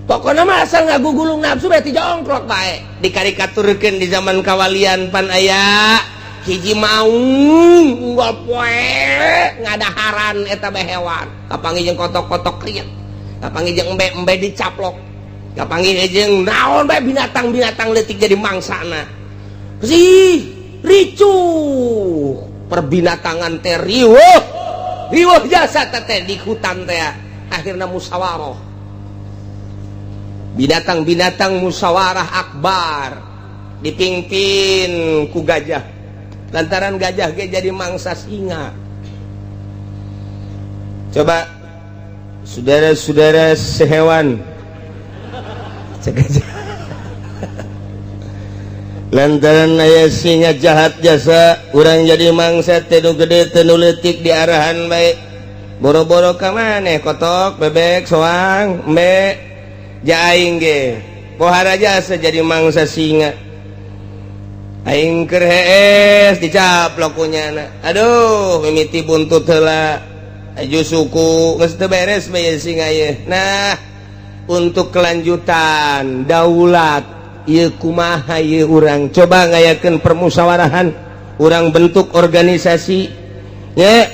Pokona mah asal ngagugulung nafsu berarti jongklok bae. Dikarikaturkeun di zaman kawalian pan aya hiji maung unggal poe ngadaharan eta bae hewan. Kapanggih jeung kotok-kotok kriet. Kapanggih jeung embe-embe dicaplok. Kapanggih jeung naon bae binatang-binatang leutik jadi mangsana. Sih ricuh perbinatangan teh riweuh. Riweuh jasa teh di hutan teh akhirna musyawarah. Binatang-binatang musyawarah akbar dipimpin ku gajah. Lantaran gajah ge jadi mangsa singa. Coba saudara-saudara sehewan gajah. Lantaran aya singa jahat jasa urang jadi mangsa teh nu gede teh nu leutik di arahan bae. Boro-boro ka maneh kotok bebek soang embe ja aing ge pohara jasa jadi mangsa singa. Aing keur hees dicaplok ku nyana. Aduh mimiti buntut heula. Aju suku geus teu beres bae singa ieu. Nah, untuk kelanjutan daulat ieu kumaha ieu urang coba ngayakeun permusawarahan, urang bentuk organisasi. Ya,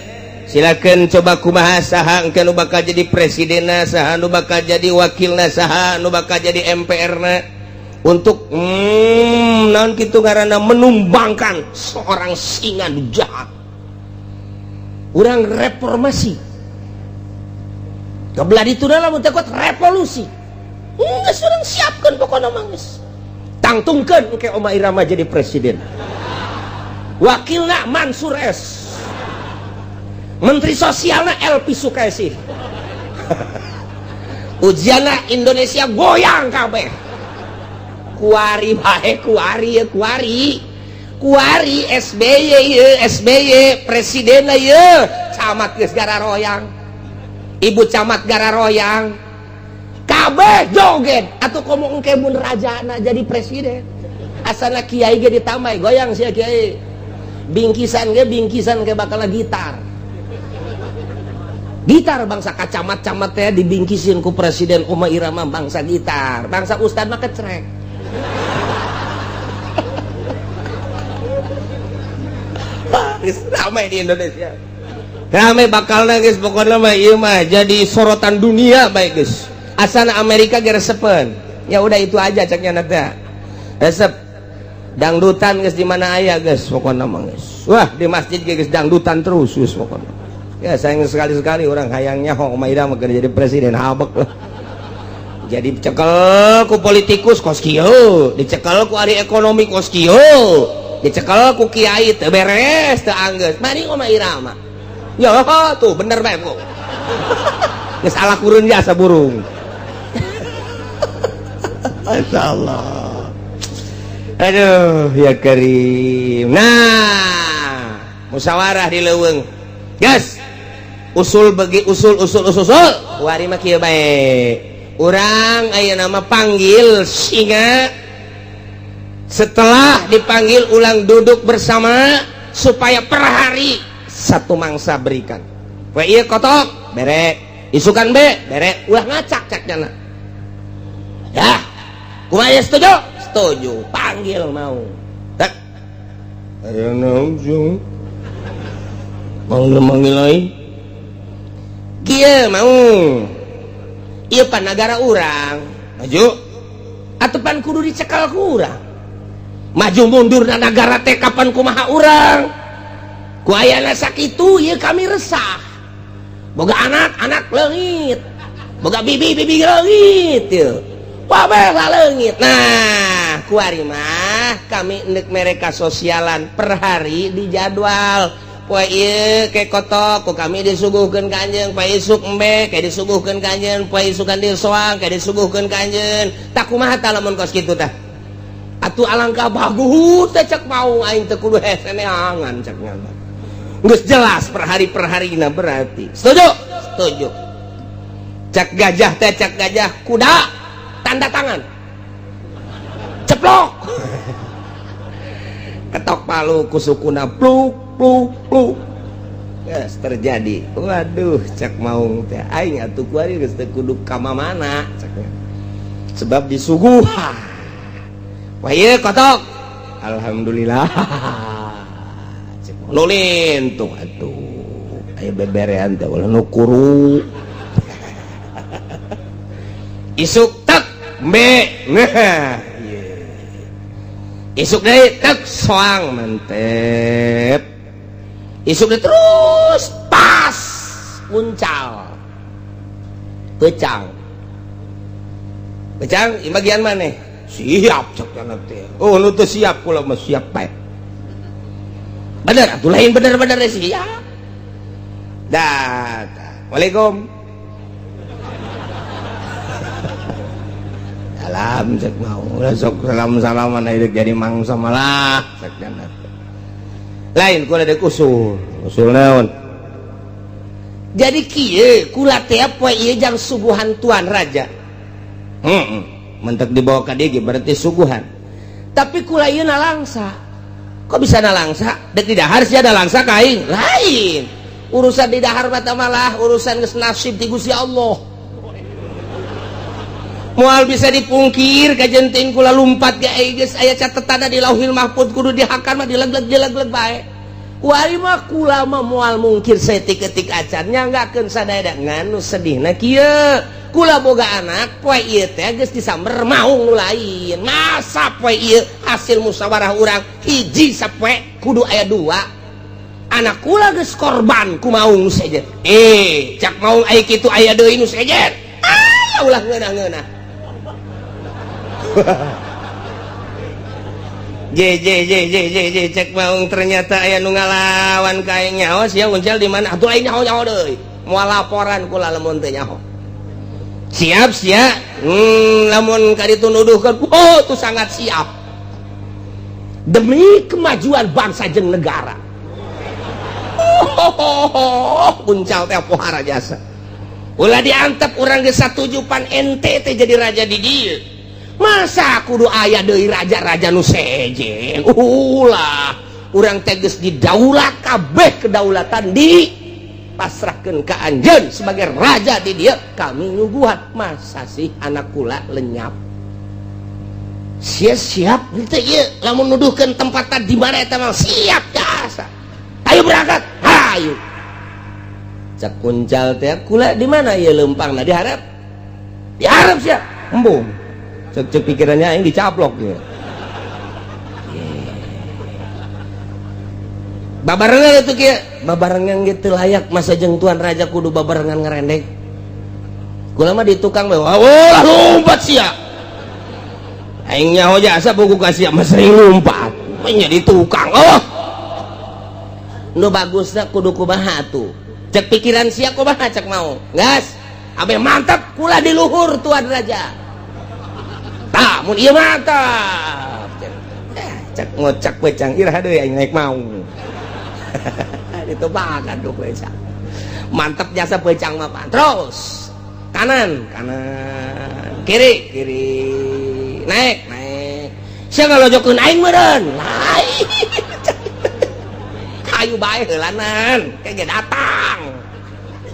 silakeun coba kumaha saha engke nu bakal jadi presidenna, saha nu bakal jadi wakilna, saha nu bakal jadi MPR-na. Untuk naon kitu ngaranna menumbangkan seorang singa nu jahat. Urang reformasi. Kebelah dituna lamun teh revolusi. Geus urang siapkeun pokona mah geus. Tangtungkeun engke Oma Irama jadi presiden. Wakilna Mansur S. Menteri sosialna Elpi Sukaesih. Ujianna Indonesia goyang kabeh. Kuari bae kuari SBY ye SBY presiden ye camat geus gara royang ibu camat gara royang kabeh joget atuh komo engke mun rajana jadi presiden asana kiai ge ditambai goyang sia kiai bingkisan ge bakal gitar bangsa kacamat-camat teh dibingkisin ku presiden Oma Irama bangsa gitar bangsa ustad mah kecrek. Ramai di Indonesia ramai bakal guys pokoknya mah ieu mah jadi sorotan dunia baik guys asana Amerika ge resepen ya udah itu aja ceknya nanti resep dangdutan guys di mana aya guys pokoknya mah guys wah di masjid guys dangdutan terus guys pokoknya ya sayang sekali-sekali orang hayangnya Oma Irama mah jadi presiden habek lah jadi dicekel ku politikus kos kieu dicekel ku ahli ekonomi kos kieu dicekel ku kiai teu beres teu anggeus mari Oma Irama ya tuh bener bae kok geus ala kurun jasa burung masyaallah Aduh ya Karim. Nah, musyawarah di leuweung. Gas. Usul bagi usul. Kuari mah kieu bae. Urang aya nama panggil singa. Setelah dipanggil ulang duduk bersama supaya per hari satu mangsa berikan. We ieu kotok, bere. Isukan be, bere. Ulah ngacak cakna. Ya. Kumaha setuju? Setuju. Panggil mau. Tak. Aya naon sih? Manggil lain. Kieu mau. Ieu pan nagara urang. Maju. Atupan kudu dicekal ku urang. Maju mundur na negara teh kapan kumaha urang. Ku ayana sakitu ieu kami resah. Boga anak leungit. Boga bibi leungit teu. Pamer leungit. Nah, kuari mah kami endek mereka sosialan per hari di jadwal. Poe ieu ke kotok ku kami disuguhkeun Kanjeun, poe isuk embe ke disuguhkeun Kanjeun, poe isukan dieu soang ke disuguhkeun Kanjeun. Tak kumaha tah lamun kos kitu tah. Atuh alangkah bagus teh cek mau aing teu kudu hese neangan cek nya. Geus jelas per harina berarti. Setuju? Setuju. Cek gajah teh cek gajah kuda tanda tangan. Ceplok. Ketok palu ku sukuna pluk. Yes, terjadi. Waduh, cek maung teh aing atuh kuari geus teu kudu ka mana ceknya. Sebab disuguhan. Wah ieu kotok. Alhamdulillah. Cek nulin tuh atuh. Aya beberean teh ulah nu kuru. Isuk tek mbe. Nah, ieu. Isuk deui tek soang mantep. Isuk deui terus pas uncal. Pecang. Pecang di bagian mana? Siap cek nanti. Oh nu teu siap kula mah siap bae. Bener atuh lain bener-bener siap. Dah. Waalaikum. Salam cek mau. Sok salam-salaman hidup jadi mangsa malah cek nanti. Lain kula deuk usul naon. Jadi kieu kula teh poe ieu jang suguhan tuan raja. Mentek dibawa ka dieu berarti suguhan. Tapi kula ieu nalangsa. Kok bisa nalangsa? Dek di dahar sia ada langsa ka aing. Lain. Urusan di dahar mata malah urusan geus nasib ti Gusti Allah. Moal bisa dipungkir kajenting kula lumpat ge geus aya catetana di Lauhil Mahfuz kudu dihakan mah dilegleg bae. Kuari mah kula mah moal mungkir saeutik-eutik acan nyanggakeun sadaya nganu sedihna kieu. Kula boga anak poe ieu teh geus disamber maung nu lain. Masa poe ieu hasil musyawarah urang hiji sapoe kudu aya dua. Anak kula geus korban ku maung nu sejen. Cak maung aya kitu aya deui nu sejen. Ulah ngeunah-ngeunah. Cek maung ternyata aya nu ngalawan ka aing nyaho sia uncel di mana atuh aing nyaho deui moal laporan kula lamun teu nyaho siap sia lamun ka ditu nuduhkeun oh tuh sangat siap demi kemajuan bangsa jeung negara uncal teh pohara jasa ulah diantep urang geus satuju pan ente teh jadi raja di dieu. Masa kudu aya deui raja-raja nu sejen. Ulah urang teh geus didaulat kabeh kedaulatan di pasrahkeun ka anjeun sebagai raja di dieu kami nyuguhan. Masa sih anak kula lenyap? Siap teh ieu lamun nuduhkeun tempatan di mana eta mah siap jasa. Ayo berangkat. Hayu. Cak kuncal teh kula di mana ieu leumpangna diharap? Diharap sia. Embung. Cek pikirannya yang dicaplok ya. Babarengan itu kia, babarengan gitu layak masa jeung tuan raja kudu babarengan ngerendek. Kula mah di tukang bae, wah lompat sia. Aing nyaho jasa buku kasih mah sering lompat. Nya di tukang. Oh. Nu bagusna kudu kumaha atuh. Cek pikiran sia kumaha cek mau. Gas. Abe mantap kula di luhur tuan raja. Mun ieu mantap. cak ngocak pecang irah deui aing naik mau. Itu bagan tuh pecang. Mantap jasa pecang mah Pak. Terus kanan, kiri, naik. Sia ngalojokeun aing meureun. Lain. Ayu bae heulanan, kege datang.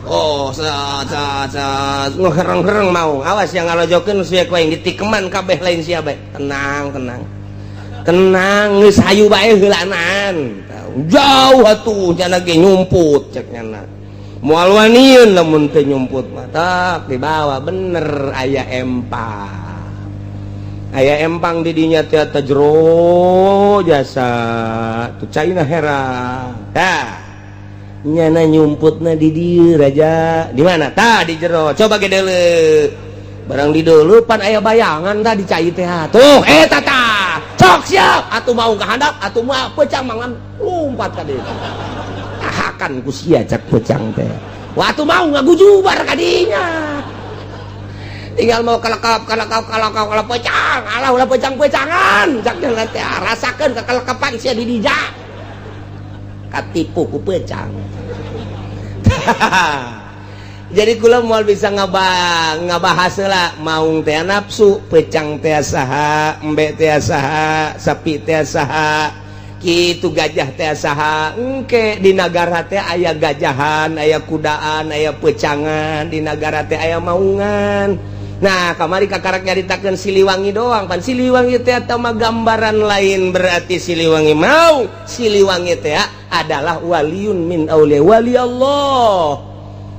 Oh, ngehereng-hereng mau. Awas yang ngalojokeun sia ku aing ditikeman kabeh lain sia bae. Tenang, geus hayu bae heulanan. Jauh atuh cenah ge nyumput cek cenah. Moal wanieun lamun teu nyumput mah tak dibawa bener aya empang. Aya empang di dinya teh jero jasa tu caina hera. Tah. Nyana nyumputna di dieu raja. Di mana? Tah di jero. Coba ge deuleu. Barang di deuleu pan aya bayangan tah di cai teh. Tuh, eta tah. Sok siap. Atuh mau ka handap, atuh mah pecang mangan lumpat ka dieu. Ahakan ku sia cak pecang teh. Wah atuh mau ngagujubar ka dinya. Tinggal mau kalakap pecang, alah ulah pecang-pecangan cak cenah teh rasakeun kakalekapan sia di dija katipu ku pecang. Jadi kula moal bisa ngabahas heula maung teh nafsu, pecang teh saha, embe teh saha, sapi teh saha, kitu gajah teh saha. Engke di nagara teh aya gajahan, aya kudaan, aya pecangan, di nagara teh aya maungan. Nah kamari kakarak nyaritakeun Siliwangi doang pan Siliwangi teh eta mah gambaran lain berarti Siliwangi mau Siliwangi teh adalah waliun min auliya wali Allah.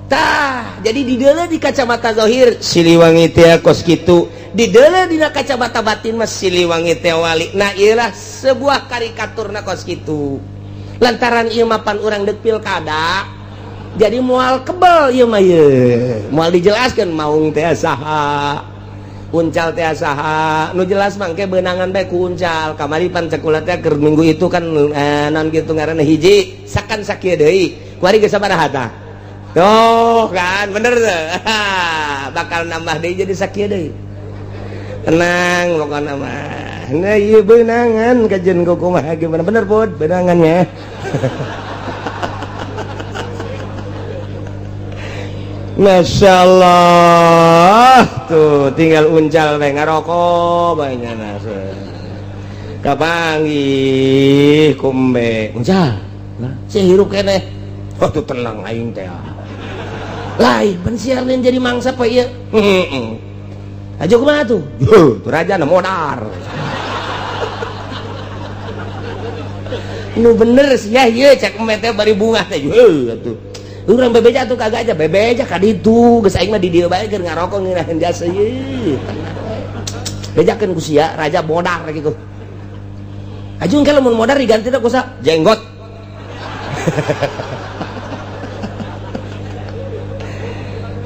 Tah jadi di deuleu di kacamata zahir Siliwangi teh kos kitu, di deuleu dina kacamata batin mah Siliwangi teh wali. Nah ieulah sebuah karikaturna kos kitu. Lantaran ieu mah pan urang deuk pilkada jadi moal kebal ieu mah ye. Moal dijelaskeun maung teh saha, uncal teh saha. Nu jelas mangke beunangan bae ku uncal. Kamari pan cek ulah teh keur minggu itu kan naon kitu ngaranna hiji sakan sakieu deui. Kuari geus sabaraha tah? Tuh kan bener teh. Bakal nambah deui jadi sakieu deui. Tenang pokona mah. Nah ieu beunangan kajen kumaha gimana bener Bud beunangannya. Masya Allah tuh tinggal uncal bae ngarokok bae nyana kapanggih kumbe uncal si hirup keneh tuh tenang aing teh lain pensiarnin jadi mangsa apa ieu aja kumaha tuh tuh raja na modar nu bener sih ya ieu cek emeh teh bari bunga teh atuh urang bebeja tuh kagak aja bebeja ka ditu geus aing mah di dieu bae keur ngarokok ngirahin jasa ye bejakeun ku sia raja modar gitu ajung kalau mun modar diganti teh ku sa jenggot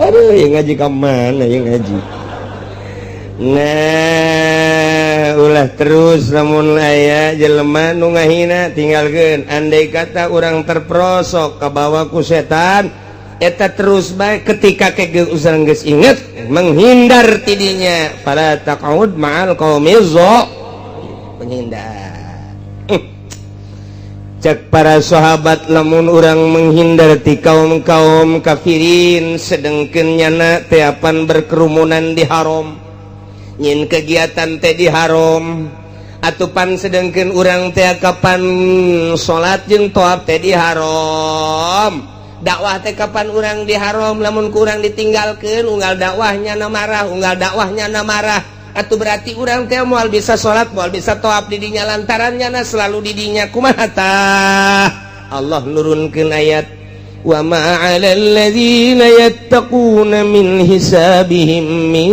aduh yang ngaji ka mana yang ngaji nah ulah terus lamun aya jelema nu ngahina tinggalkeun andai kata urang terprosok ka bawah ku setan eta terus bae ketika kege urang geus inget menghindar tidinya fala taqud ma'al qaumiz menghindar cek para sahabat lamun urang menghindar ti kaum-kaum kafirin sedengkeun nyana teh apan berkerumunan di haram nyin kegiatan teh di haram atupan sedengkeun urang teh kapan salat jeung thawaaf teh di haram dakwah teh kapan urang di haram lamun ku urang ditinggalkeun unggal dakwahnya na marah unggal dakwahnya na marah atuh berarti urang teh moal bisa salat moal bisa thawaaf di dinya lantarannya na selalu di dinya kumaha tah Allah nurunkeun ayat wa ma 'alal ladzina yattaquna min hisabihim min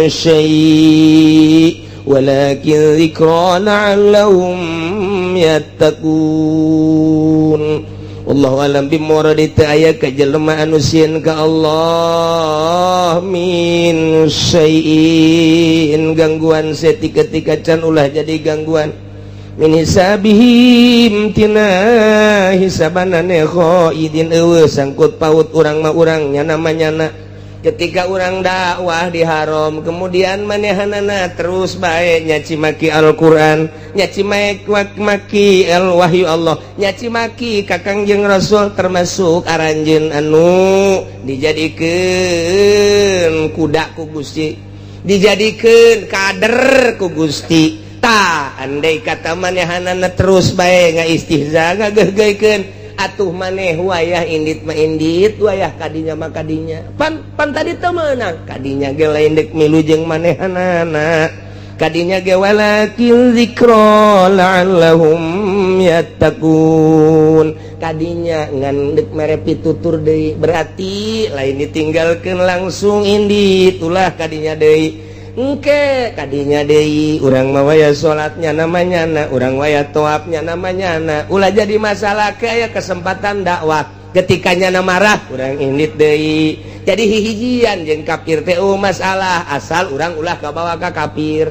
syai' walakin dzikra la'allahum yattaqun. Wallahu alam bimuradi teu aya ka jelema anu sieun ka Allah min syai'in gangguan setika-tika can ulah jadi gangguan min hisabihim tina hisabanane khaidin eueuh sangkut paut urang mah urang nyana mah nyana ketika orang dakwah di haram kemudian manehanana terus baik nyaci maki Al-Quran, nyaci maki wahyu Allah, nyaci maki Kakangjeng Rasul, termasuk aranjeun anu dijadikeun kuda ku Gusti, dijadikeun kader ku Gusti. Ta andai kata manehanana terus baik ngaistihza ngageugeuykeun, atuh maneh wayah indit mah indit, wayah kadinya mah kadinya. Pan tadi teu meunang, kadinya ge lain dek milu jeung manehanana, kadinya ge walakin zikra la'allahum yattaqun, kadinya ngan dek mere pitutur deui, berarti lain ditinggalkeun langsung indit, ulah kadinya deui. Engke kadinya deui urang mah waya salatnya namanya na, urang waya toapnya namanya na, ulah jadi masalah ke aya kesempatan dakwah ketikanya na marah urang indit deui. Jadi hihijian jeung kafir teh masalah asal urang ulah kabawa ka kafir.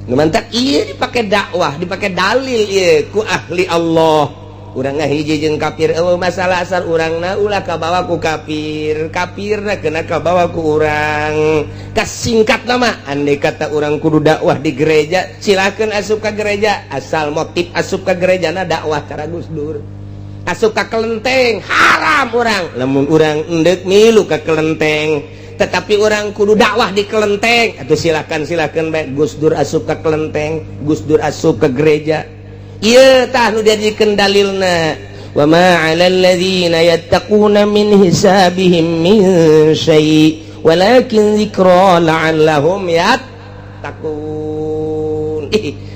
Ngemantak ieu dipake dakwah, dipake dalil ieu ku ahli Allah. Urang ngahiji jeung kafir masalah asal urangna ulah kabawa ku kafir, kafirna kena kabawa ku urang. Kasingkat nama andai kata urang kudu dakwah di gereja, silakeun asup ka gereja, asal motif asup ka gerejana dakwah cara Gus Dur. Asup ka kelenteng haram urang, lamun urang endek milu ka kelenteng, tetapi urang kudu dakwah di kelenteng, atuh silakan bae Gus Dur asup ka kelenteng, Gus Dur asup ka gereja. Ieu tah nu dijadikeun dalilna, wa ma 'alal ladzina yattaquna min hisabihim min syai' walakin dzikra la'allahum yattaqun.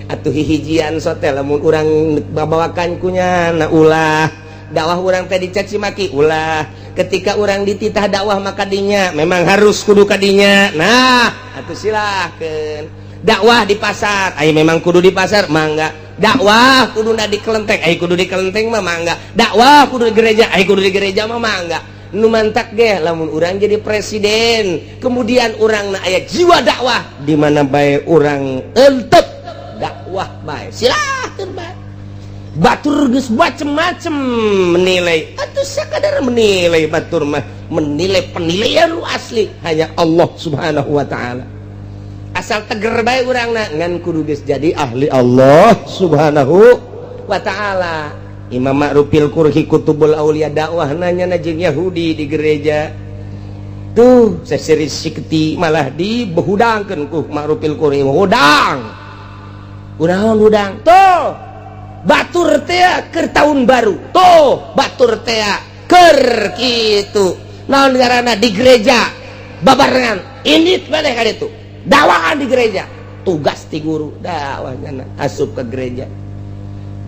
Atuh hijian sote lamun urang babawakan kunyana ulah dakwah urang teh dicaci maki ulah, ketika urang dititah dakwah maka dinya memang harus kudu kadinya. Nah atuh silakeun dakwah di pasar, ai memang kudu di pasar mangga. Dakwah kudu di kelenteng, ai kudu di kelenteng mah mangga. Dakwah kudu di gereja, ai kudu di gereja mah mangga. Nu mantak ge lamun urang jadi presiden, kemudian urang na aya jiwa dakwah, di mana bae urang euteup dakwah bae. Silakeun bae. Batur geus macem-macem menilai, atuh sakadar menilai batur mah menilai penilaian lu asli hanya Allah Subhanahu wa taala. Asal teger bae urangna ngan kudu geus jadi ahli Allah Subhanahu wa taala. Imam Ma'rufil Qurhi Kutubul Aulia dakwah nanya jeung Yahudi di gereja. Tuh seseri sikti malah dibehudangkeun ku Ma'rufil Qurhi, hudang. Unaon hudang? Tuh batur teh keur tahun baru. Tuh batur teh keur kitu. Naon ngaranna di gereja babarengan indit maneh ka ditu. Dakwaan di gereja, tugas ti guru dakwahnya asup ke gereja.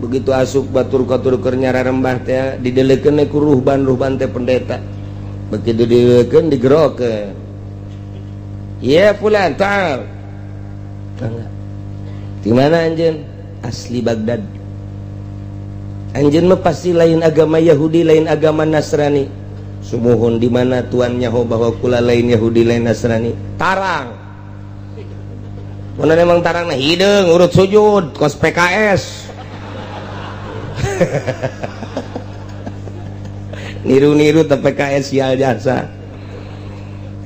Begitu asup batur katur keur nyararembah teh didelekeun ku ruhban teh pendeta. Begitu didelekeun digerokeun. Ya fulan ta'al. Di mana anjeun? Asli Baghdad. Anjeun mah pasti lain agama Yahudi, lain agama Nasrani. Sumuhun di mana Tuhan nyaho bahwa kula lain Yahudi, lain Nasrani. Tarang. Mana memang tarangna hideung urut sujud kos PKS. Niru-niru teh PKS sial jasa.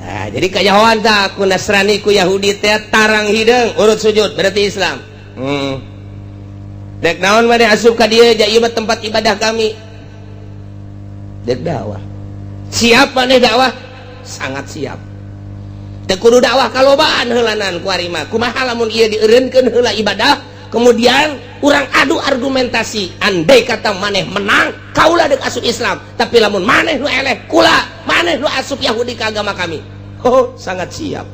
Nah, jadi kajahoan tah ku Nasrani ku Yahudi teh tarang hideung urut sujud berarti Islam. Dek naon mah asup ka dieu ja ieu tempat ibadah kami. Dek dakwah. Siap maneh dakwah? Sangat siap. Teu kudu dakwah kalobaan heulanan ku ari mah. Kumaha lamun ieu dieureunkeun heula ibadah, kemudian urang adu argumentasi. Andai kata maneh menang, kaula deuk asup Islam. Tapi lamun maneh nu eleh, kula maneh nu asup Yahudi ka agama kami. Oh, sangat siap.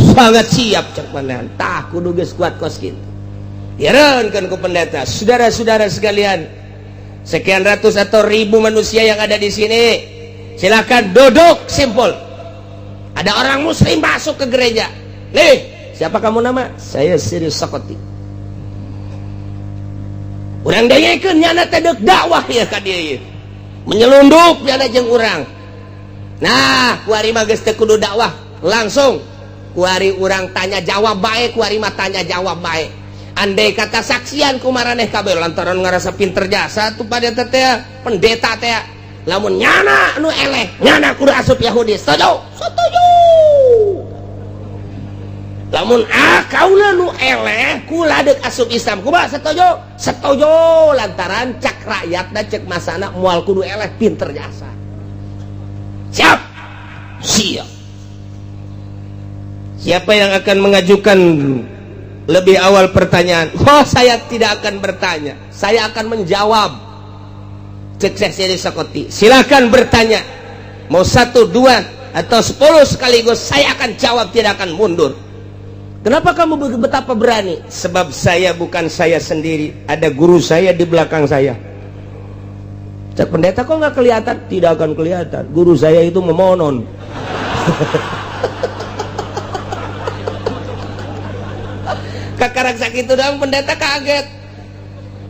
Sangat siap cek maneh. Tah kudu geus kuat kos kitu. Dieureunkeun ku pendeta. Saudara-saudara sekalian, sekian ratus atau ribu manusia yang ada di sini, silakan duduk simpul. Ada orang muslim masuk ke gereja. Nih, siapa kamu nama? Saya Siri Sokoti. Urang dengekeun nyana teh deuk dakwah ya ka dieu. Menyelundup nyana jeung urang. Nah, kuari mah geus teu kudu dakwah, langsung kuari urang tanya jawab bae, kuari mah tanya jawab bae. Andai kata saksian ku maraneh kabeh lantaran ngarasa pinter jasa tuh pada teh pendeta teh lamun nyana nu eleh nyana kudu asup Yahudi. Setuju? Setuju. Lamun kaula nu eleh kula deuk asup Islam kumaha? Setuju? Setuju. Lantaran cak rakyat dan cek masana moal kudu eleh pinter jasa. Siap? Siap. Siapa yang akan mengajukan lebih awal pertanyaan? Oh, saya tidak akan bertanya, saya akan menjawab. Cek saya Sakoti, silakan bertanya. Mau 1, 2 atau 10 sekaligus, saya akan jawab, tidak akan mundur. Kenapa kamu betapa berani? Sebab saya bukan saya sendiri, ada guru saya di belakang saya. Cek pendeta, kok nggak kelihatan? Tidak akan kelihatan, guru saya itu memonon. Kakarang sakit itu dong, pendeta kaget.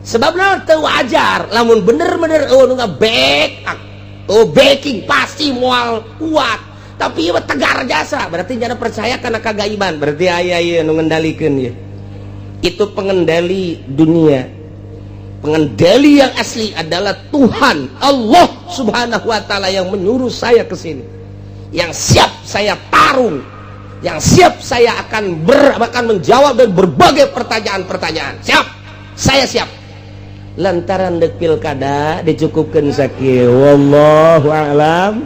Sebab teu wajar, lamun bener-bener backing pasti moal kuat, tapi ieu tegar jasa, berarti jangan percaya karena kagaiban, berarti aya nu ngendalikeun ya. Itu pengendali dunia. Pengendali yang asli adalah Tuhan Allah Subhanahu wa taala yang menyuruh saya ke sini. Yang siap saya tarung, yang siap saya akan menjawab dan berbagai pertanyaan-pertanyaan. Siap, saya siap. Lantaran dek pilkada dicukupkan sakieu, wallahu a'lam.